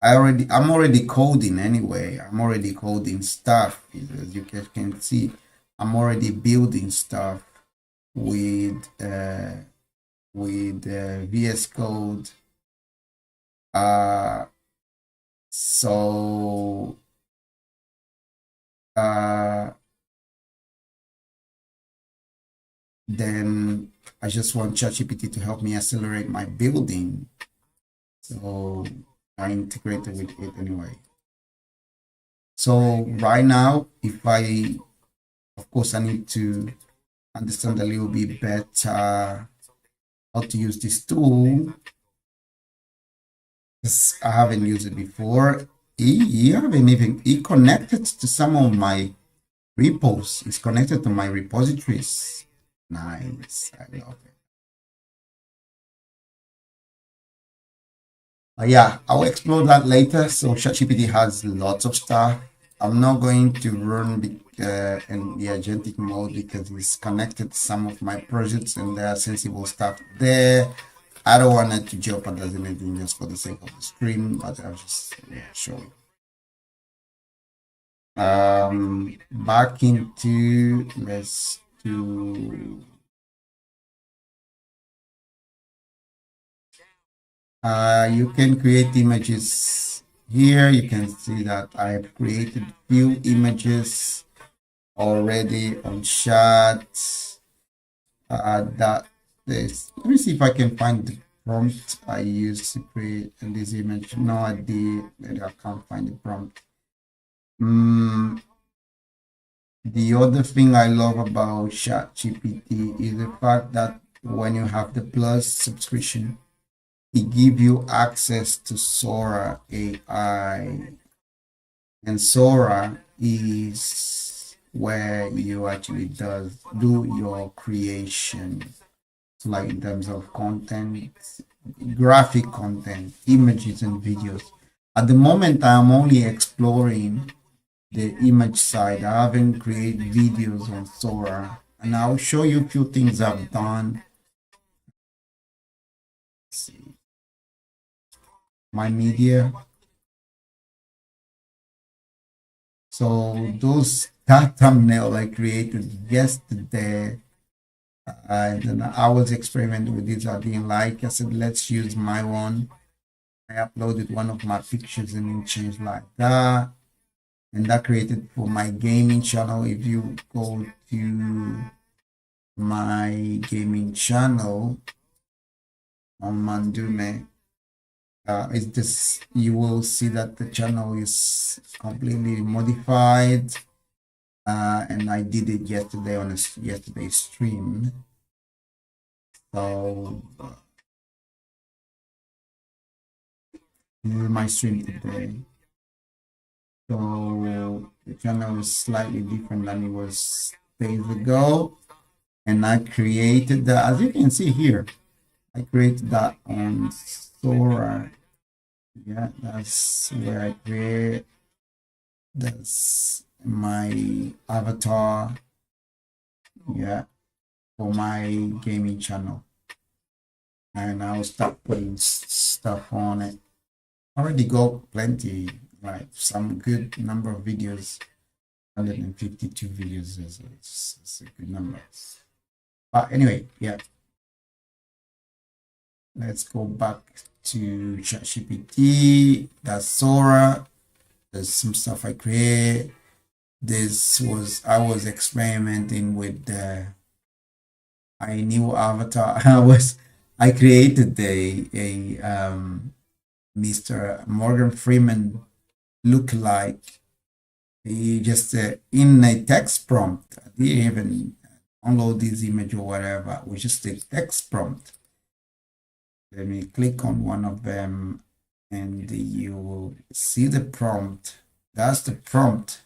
I'm already coding anyway. I'm already coding stuff. As you can see, I'm already building stuff with VS Code. So then I just want ChatGPT to help me accelerate my building. So I integrated with it anyway. So right now, of course, I need to understand a little bit better how to use this tool. I haven't used it before. It connected to some of my repos. It's connected to my repositories. Nice. I love it. Yeah, I'll explore that later. So ChatGPT has lots of stuff. I'm not going to run in the agentic mode because it's connected to some of my projects and there are sensible stuff there. I don't want it to jeopardize anything just for the sake of the stream, but I'll just show you. Back into, let's do, you can create images here. You can see that I have created few images already on chat. that this. Let me see if I can find the prompt I used to create this image. No idea. I can't find the prompt. The other thing I love about ChatGPT is the fact that when you have the Plus subscription, it gives you access to Sora AI. And Sora is where you actually do your creation, like in terms of content, graphic content, images and videos. At the moment, I'm only exploring the image side. I haven't created videos on Sora, and I'll show you a few things I've done. Let's see. My media. So that thumbnail I created yesterday, and then I was experimenting with this. I didn't like. I said, let's use my one. I uploaded one of my pictures and it changed like that. And that created for my gaming channel. If you go to my gaming channel on Mandume, it's this, you will see that the channel is completely modified, and I did it yesterday on yesterday's stream. So this is my stream today. So the channel is slightly different than it was days ago, and I created that, as you can see here, I created that on Sora. Yeah, that's where I create. That's my avatar. Yeah, for my gaming channel, and I'll start putting stuff on it. Already got plenty, like some good number of videos. 152 videos is a good number. But anyway, yeah. Let's go back to ChatGPT. That's Sora. There's some stuff I create. I was experimenting with my new avatar. I created a Mr. Morgan Freeman look-alike. He just in a text prompt. I didn't even download this image or whatever. It was just a text prompt. Let me click on one of them and you will see the prompt. That's the prompt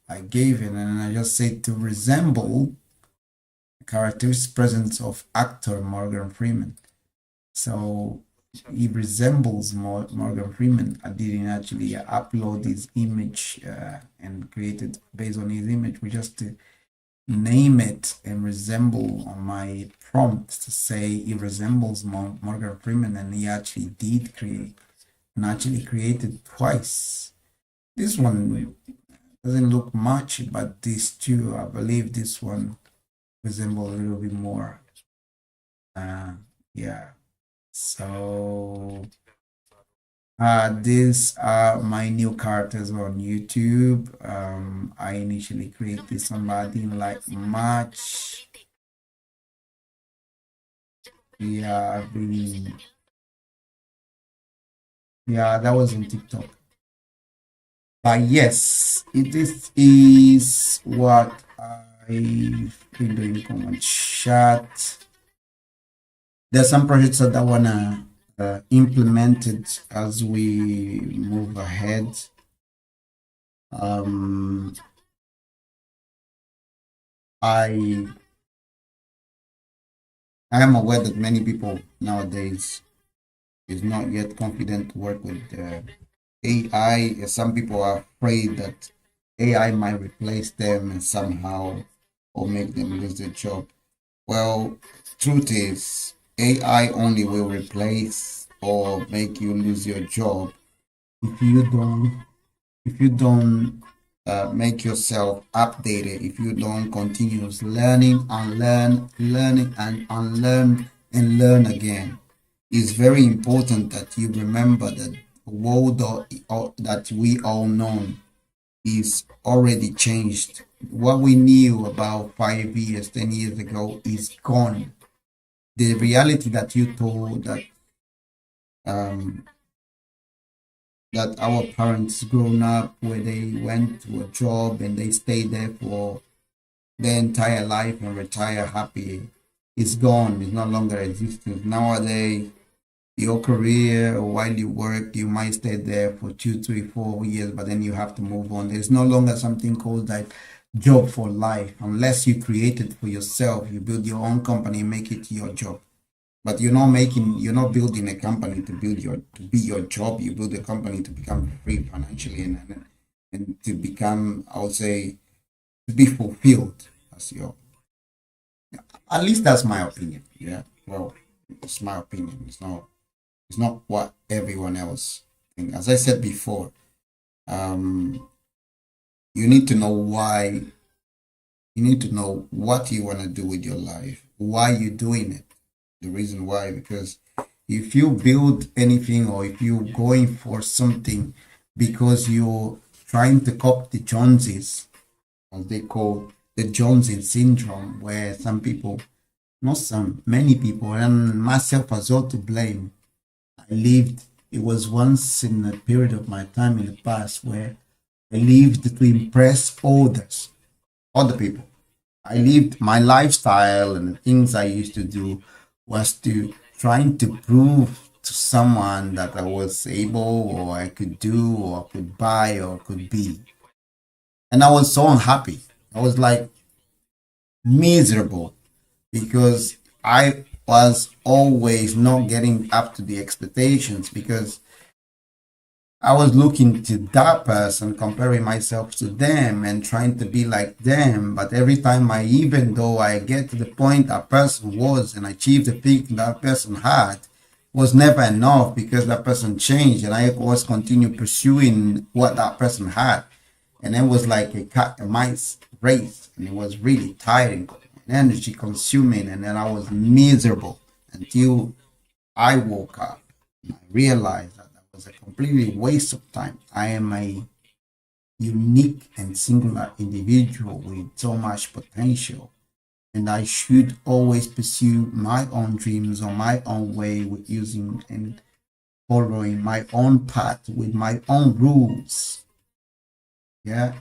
I gave it, and I just said to resemble the characteristic presence of actor Morgan Freeman. So he resembles Morgan Freeman. I didn't actually upload his image and create it based on his image. We just name it and resemble on my prompt to say he resembles Morgan Freeman, and he actually did create and actually created twice. This one doesn't look much, but these two, I believe this one resemble a little bit more. Yeah, so these are my new characters on YouTube. I initially created this one, but I didn't like much. Yeah, that was on TikTok. But yes, this is what I've been doing on chat. There's some projects that I wanna implement it as we move ahead. I am aware that many people nowadays is not yet confident to work with AI. Some people are afraid that AI might replace them somehow or make them lose their job. Well, truth is, AI only will replace or make you lose your job if you don't make yourself updated, if you don't continuous learning, learning and unlearn and learn again. It's very important that you remember that the world that we all know is already changed what we knew about 5 years, 10 years ago is gone. The reality that you told um, that our parents grown up where they went to a job and they stayed there for their entire life and retire happy is gone. It's no longer existing. Nowadays, your career or while you work, you might stay there for 2, 3, 4 years, but then you have to move on. There's no longer something called that job for life unless you create it for yourself. You build your own company, make it your job. But you're not building a company to be your job. You build a company to become free financially and to become, I would say, to be fulfilled as your. At least that's my opinion. Yeah. Well, it's my opinion. It's not what everyone else thinks. As I said before, um, you need to know why. You need to know what you want to do with your life. Why you're doing it. The reason why, because if you build anything or if you're going for something because you're trying to copy the Joneses, as they call the Joneses syndrome, where some people, not some, many people, and myself as well to blame. It was once in a period of my time in the past where I lived to impress others, other people. I lived my lifestyle and the things I used to do was to trying to prove to someone that I was able or I could do or I could buy or could be. And I was so unhappy. I was like miserable because I was always not getting up to the expectations because I was looking to that person, comparing myself to them and trying to be like them. But every time even though I get to the point that person was and achieve the peak that person had, was never enough because that person changed and I was continue pursuing what that person had. And it was like a cat and mice race and it was really tiring, energy consuming. And then I was miserable until I woke up and I realized that was a completely waste of time. I am a unique and singular individual with so much potential, and I should always pursue my own dreams or my own way with using and following my own path with my own rules. Yeah,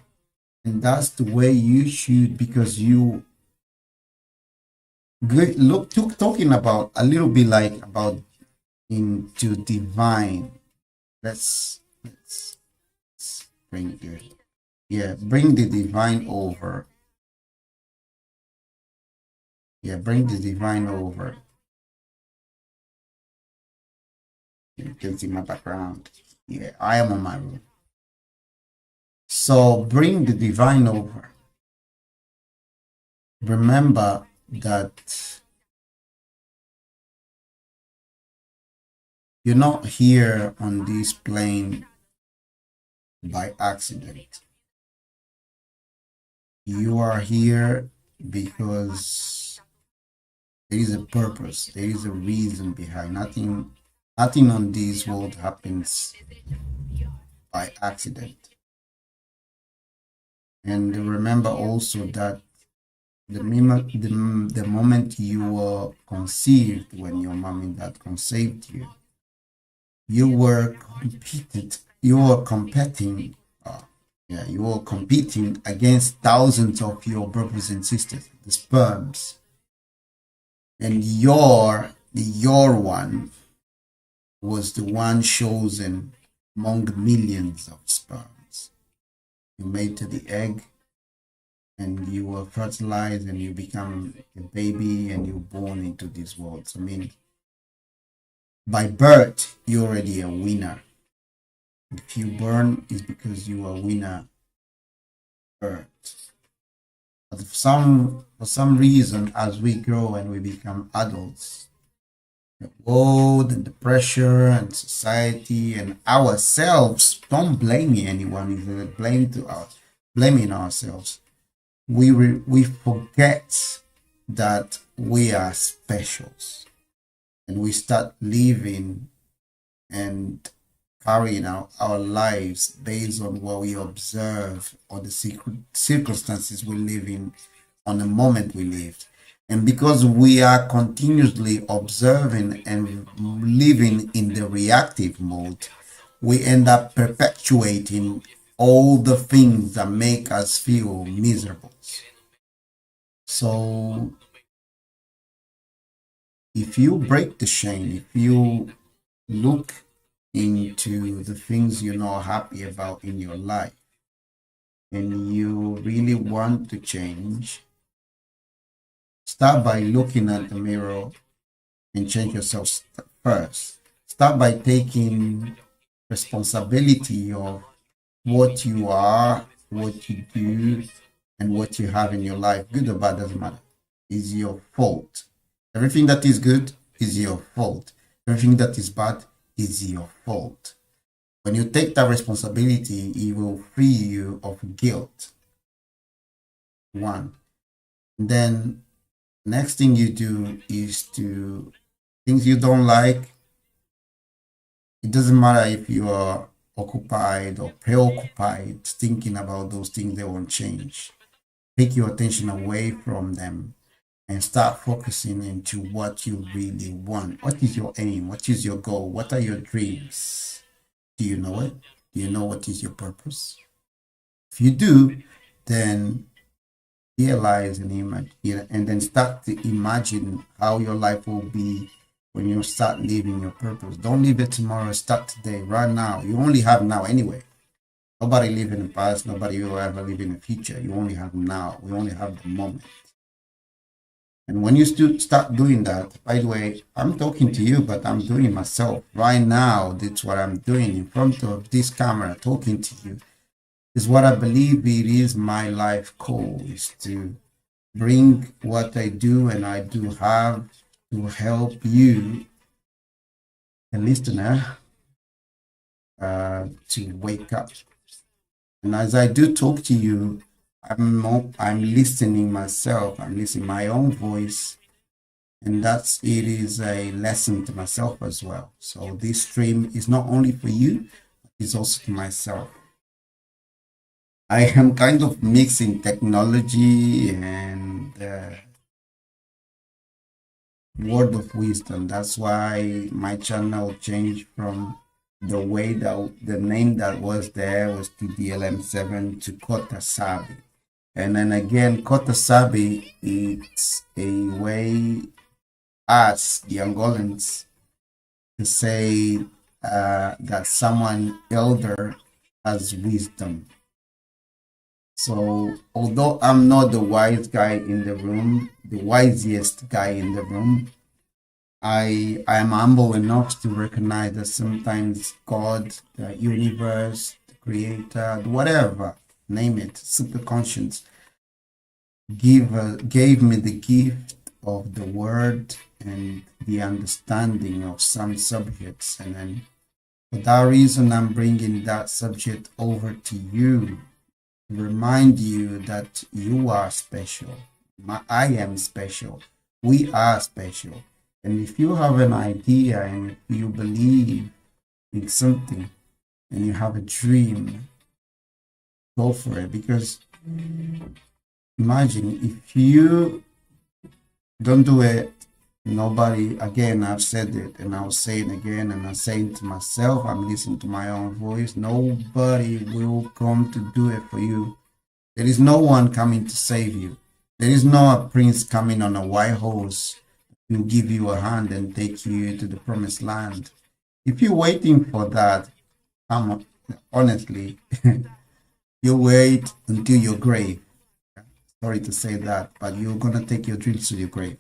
and that's the way you should because you talking about a little bit like about into divine. Let's bring it. Yeah, bring the divine over. Yeah, bring the divine over. You can see my background. Yeah, I am on my room. So bring the divine over. Remember that you're not here on this plane by accident. You are here because there is a purpose, there is a reason behind. Nothing on this world happens by accident. And remember also that the moment you were conceived, when your mom and dad conceived you, you were competing you were competing against thousands of your brothers and sisters, the sperms, and your one was the one chosen among millions of sperms. You made to the egg and you were fertilized and you become a baby and you're born into this world. So, I mean, by birth, you're already a winner. If you burn, it's because you are a winner. Birth. But for some reason, as we grow and we become adults, the world and the pressure and society and ourselves, don't blame anyone, it's blaming ourselves. We forget that we are specials and we start living and carrying out our lives based on what we observe or the circumstances we live in on the moment we live. And because we are continuously observing and living in the reactive mode, we end up perpetuating all the things that make us feel miserable. So if you break the chain, if you look into the things you're not happy about in your life and you really want to change, start by looking at the mirror and change yourself first. Start by taking responsibility of what you are, what you do, and what you have in your life. Good or bad doesn't matter. It's your fault. Everything that is good is your fault. Everything that is bad is your fault. When you take that responsibility, it will free you of guilt. One. And then next thing you do is to things you don't like. It doesn't matter if you are occupied or preoccupied thinking about those things, they won't change. Take your attention away from them and start focusing into what you really want. What is your aim? What is your goal? What are your dreams? Do you know it? Do you know what is your purpose? If you do, then realize and imagine, and then start to imagine how your life will be when you start living your purpose. Don't leave it tomorrow. Start today, right now. You only have now anyway. Nobody live in the past. Nobody will ever live in the future. You only have now. We only have the moment. And when you start doing that, by the way, I'm talking to you, but I'm doing it myself. Right now, that's what I'm doing in front of this camera, talking to you. Is what I believe it is my life call, is to bring what I do and I do have to help you, the listener, to wake up. And as I do talk to you, I'm listening myself. I'm listening my own voice, and it is a lesson to myself as well. So this stream is not only for you, it's also to myself. I am kind of mixing technology and word of wisdom. That's why my channel changed from the way that the name that was there was TDLM7 to Kota Sabi. And then again, Kota Sabi, it's a way us, the Angolans, to say that someone elder has wisdom. So although I'm not the wise guy in the room, the wisest guy in the room, I am humble enough to recognize that sometimes God, the universe, the creator, whatever, name it, superconscious, gave me the gift of the word and the understanding of some subjects. And then for that reason, I'm bringing that subject over to you, remind you that you are special. I am special. We are special. And if you have an idea and if you believe in something and you have a dream, go for it. Because imagine if you don't do it, nobody, again, I've said it and I'll say it again, and I'm saying to myself, I'm listening to my own voice, nobody will come to do it for you. There is no one coming to save you. There is no prince coming on a white horse to give you a hand and take you to the promised land. If you're waiting for that, honestly, you wait until your grave. Sorry to say that, but you're going to take your dreams to your grave.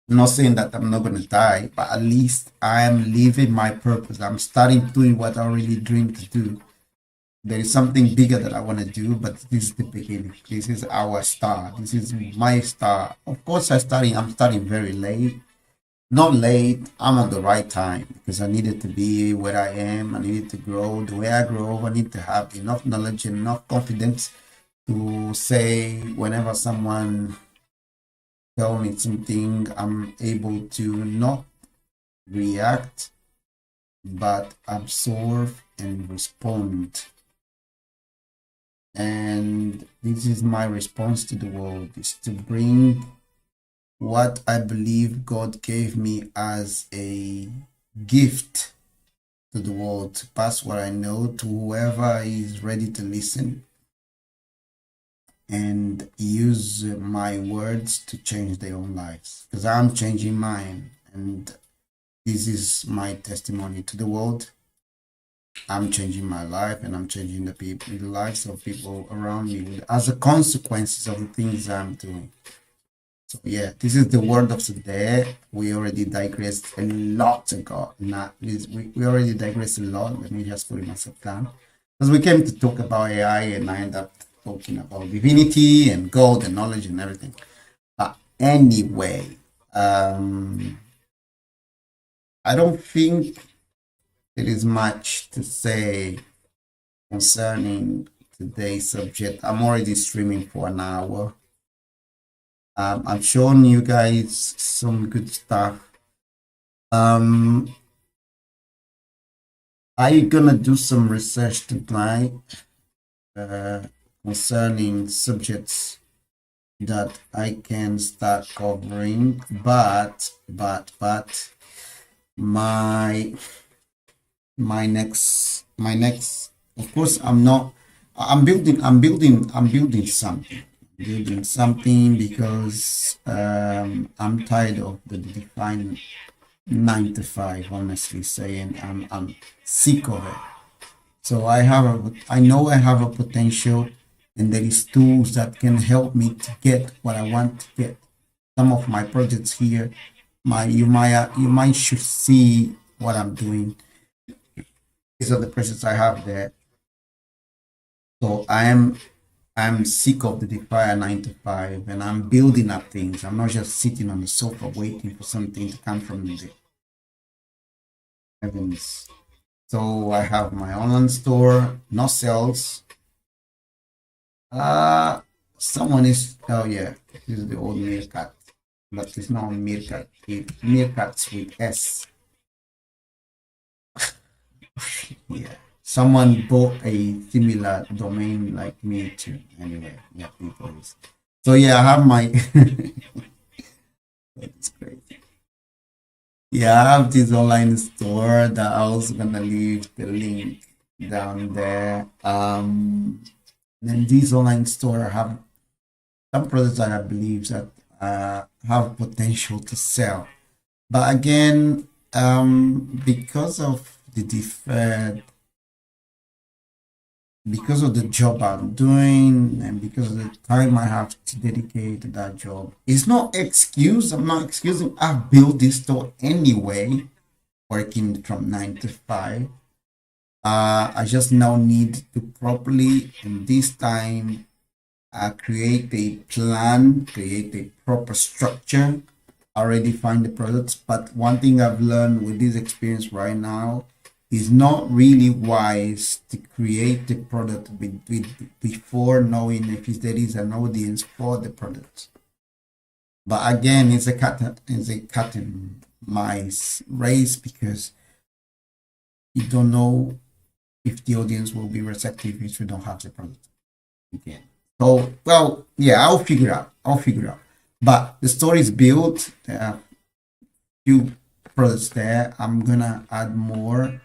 I'm not saying that I'm not going to die, but at least I am living my purpose. I'm starting doing what I really dream to do. There is something bigger that I want to do, but this is the beginning. This is our start. This is my start. Of course, I'm starting very late. Not late, I'm on the right time because I needed to be where I am. I needed to grow the way I grow. I need to have enough knowledge and enough confidence to say whenever someone tell me something, I'm able to not react but absorb and respond. And this is my response to the world, is to bring what I believe God gave me as a gift to the world, to pass what I know to whoever is ready to listen, and use my words to change their own lives, because I'm changing mine. And this is my testimony to the world. I'm changing my life, and I'm changing the lives of people around me as a consequences of the things I'm doing. So yeah, this is the word of the day. We already digressed a lot ago. We already digressed a lot. Let me just put myself down, because we came to talk about AI, and I end up talking about divinity and God and knowledge and everything. But anyway, I don't think there is much to say concerning today's subject. I'm already streaming for an hour. I've shown you guys some good stuff. I'm gonna do some research tonight concerning subjects that I can start covering, but my next, of course, I'm building something because I'm tired of the defined 9 to 5, honestly saying. I'm sick of it. So I know I have a potential, and there is tools that can help me to get what I want to get. Some of my projects here, you might should see what I'm doing. These are the projects I have there. So I'm sick of the defier 9 to 5, and I'm building up things. I'm not just sitting on the sofa waiting for something to come from the heavens. So I have my online store, no sales. Someone is, oh yeah, this is the old meerkat, but it's not meerkat. Meerkats with S. Yeah, someone bought a similar domain like me too. Anyway, yeah, people. So yeah, I have my. That's crazy. Yeah, I have this online store that I was gonna leave the link down there. Then this online store have some products that I believe that have potential to sell, but again, because of the deferred, because of the job I'm doing, and because of the time I have to dedicate to that job, it's not excuse. I'm not excusing. I've built this store anyway, working from 9 to 5. I just now need to properly, in this time, create a plan, create a proper structure, already find the products. But one thing I've learned with this experience right now is not really wise to create the product before knowing if there is an audience for the product. But again, it's a cat and mice race, because you don't know if the audience will be receptive if you don't have the product again. So, well, yeah, I'll figure out. But the story is built. There are few products there. I'm gonna add more,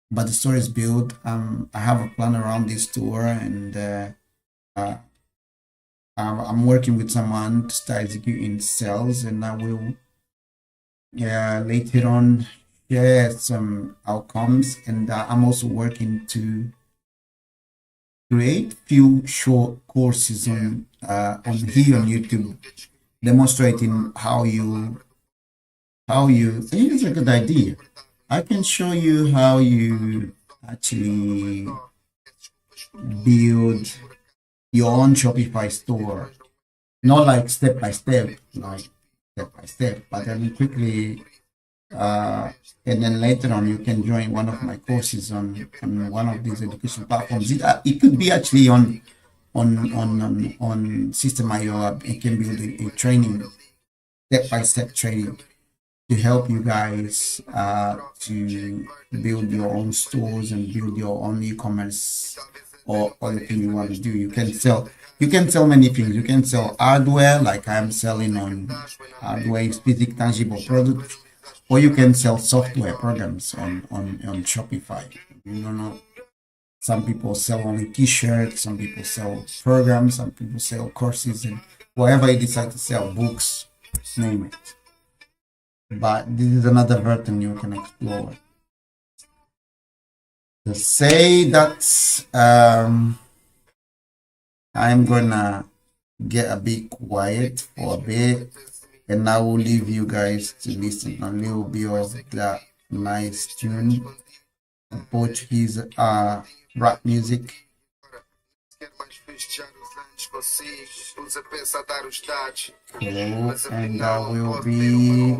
but the story is built. I have a plan around this store, and I'm working with someone to start executing sales, and I will, later on share some outcomes. And I'm also working to create few short courses on here on YouTube, demonstrating how you. I think it's a good idea. I can show you how you actually build your own Shopify store, not like step by step, but then quickly. And then later on, you can join one of my courses on one of these education platforms. It could be actually on System.io. It can build a training, step by step training. to help you guys to build your own stores and build your own e-commerce or anything you want to do. You can sell many things. You can sell hardware, like I'm selling on hardware, physical tangible products, or you can sell software programs on Shopify. You know, some people sell only t-shirts, some people sell programs, some people sell courses, and whatever you decide to sell, books, name it. But this is another version you can explore. To say that I'm gonna get a bit quiet for a bit, and I will leave you guys to listen a little bit of that nice tune, Portuguese rap music. Cool, and I will be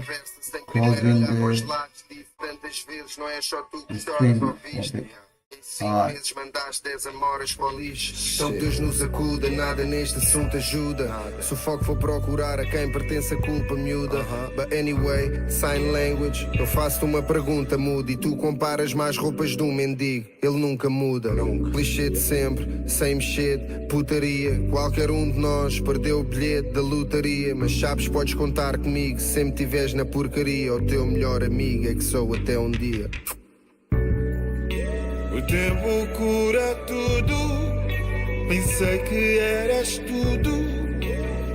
closing the stream of it. Vezes mandaste 10 amoras para o lixo. Então Deus nos acuda, nada neste assunto ajuda. Se o foco for procurar a quem pertence a culpa miúda. But anyway, sign language. Eu faço-te uma pergunta, muda. E tu comparas mais roupas de um mendigo. Ele nunca muda. Clichê de sempre, same shit, putaria. Qualquer um de nós perdeu o bilhete da lotaria. Mas sabes, podes contar comigo. Se sempre tiveres na porcaria. O teu melhor amigo é que sou até um dia. O tempo cura tudo. Pensei que eras tudo.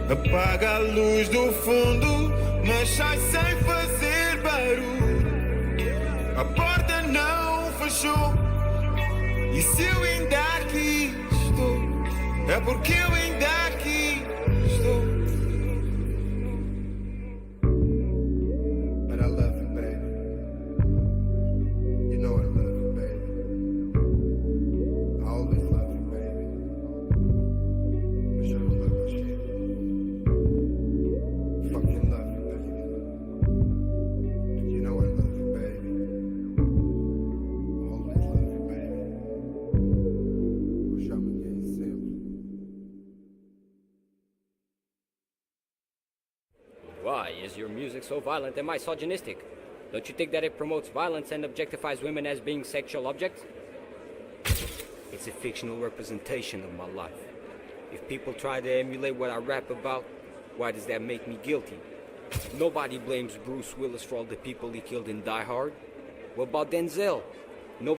Apaga a luz do fundo, mas sai sem fazer barulho. A porta não fechou. E se eu ainda aqui estou, é porque eu ainda aqui estou. But I love you, baby. You know I love you. Why is your music so violent and misogynistic? Don't you think that it promotes violence and objectifies women as being sexual objects? It's a fictional representation of my life. If people try to emulate what I rap about, why does that make me guilty? Nobody blames Bruce Willis for all the people he killed in Die Hard. What about Denzel?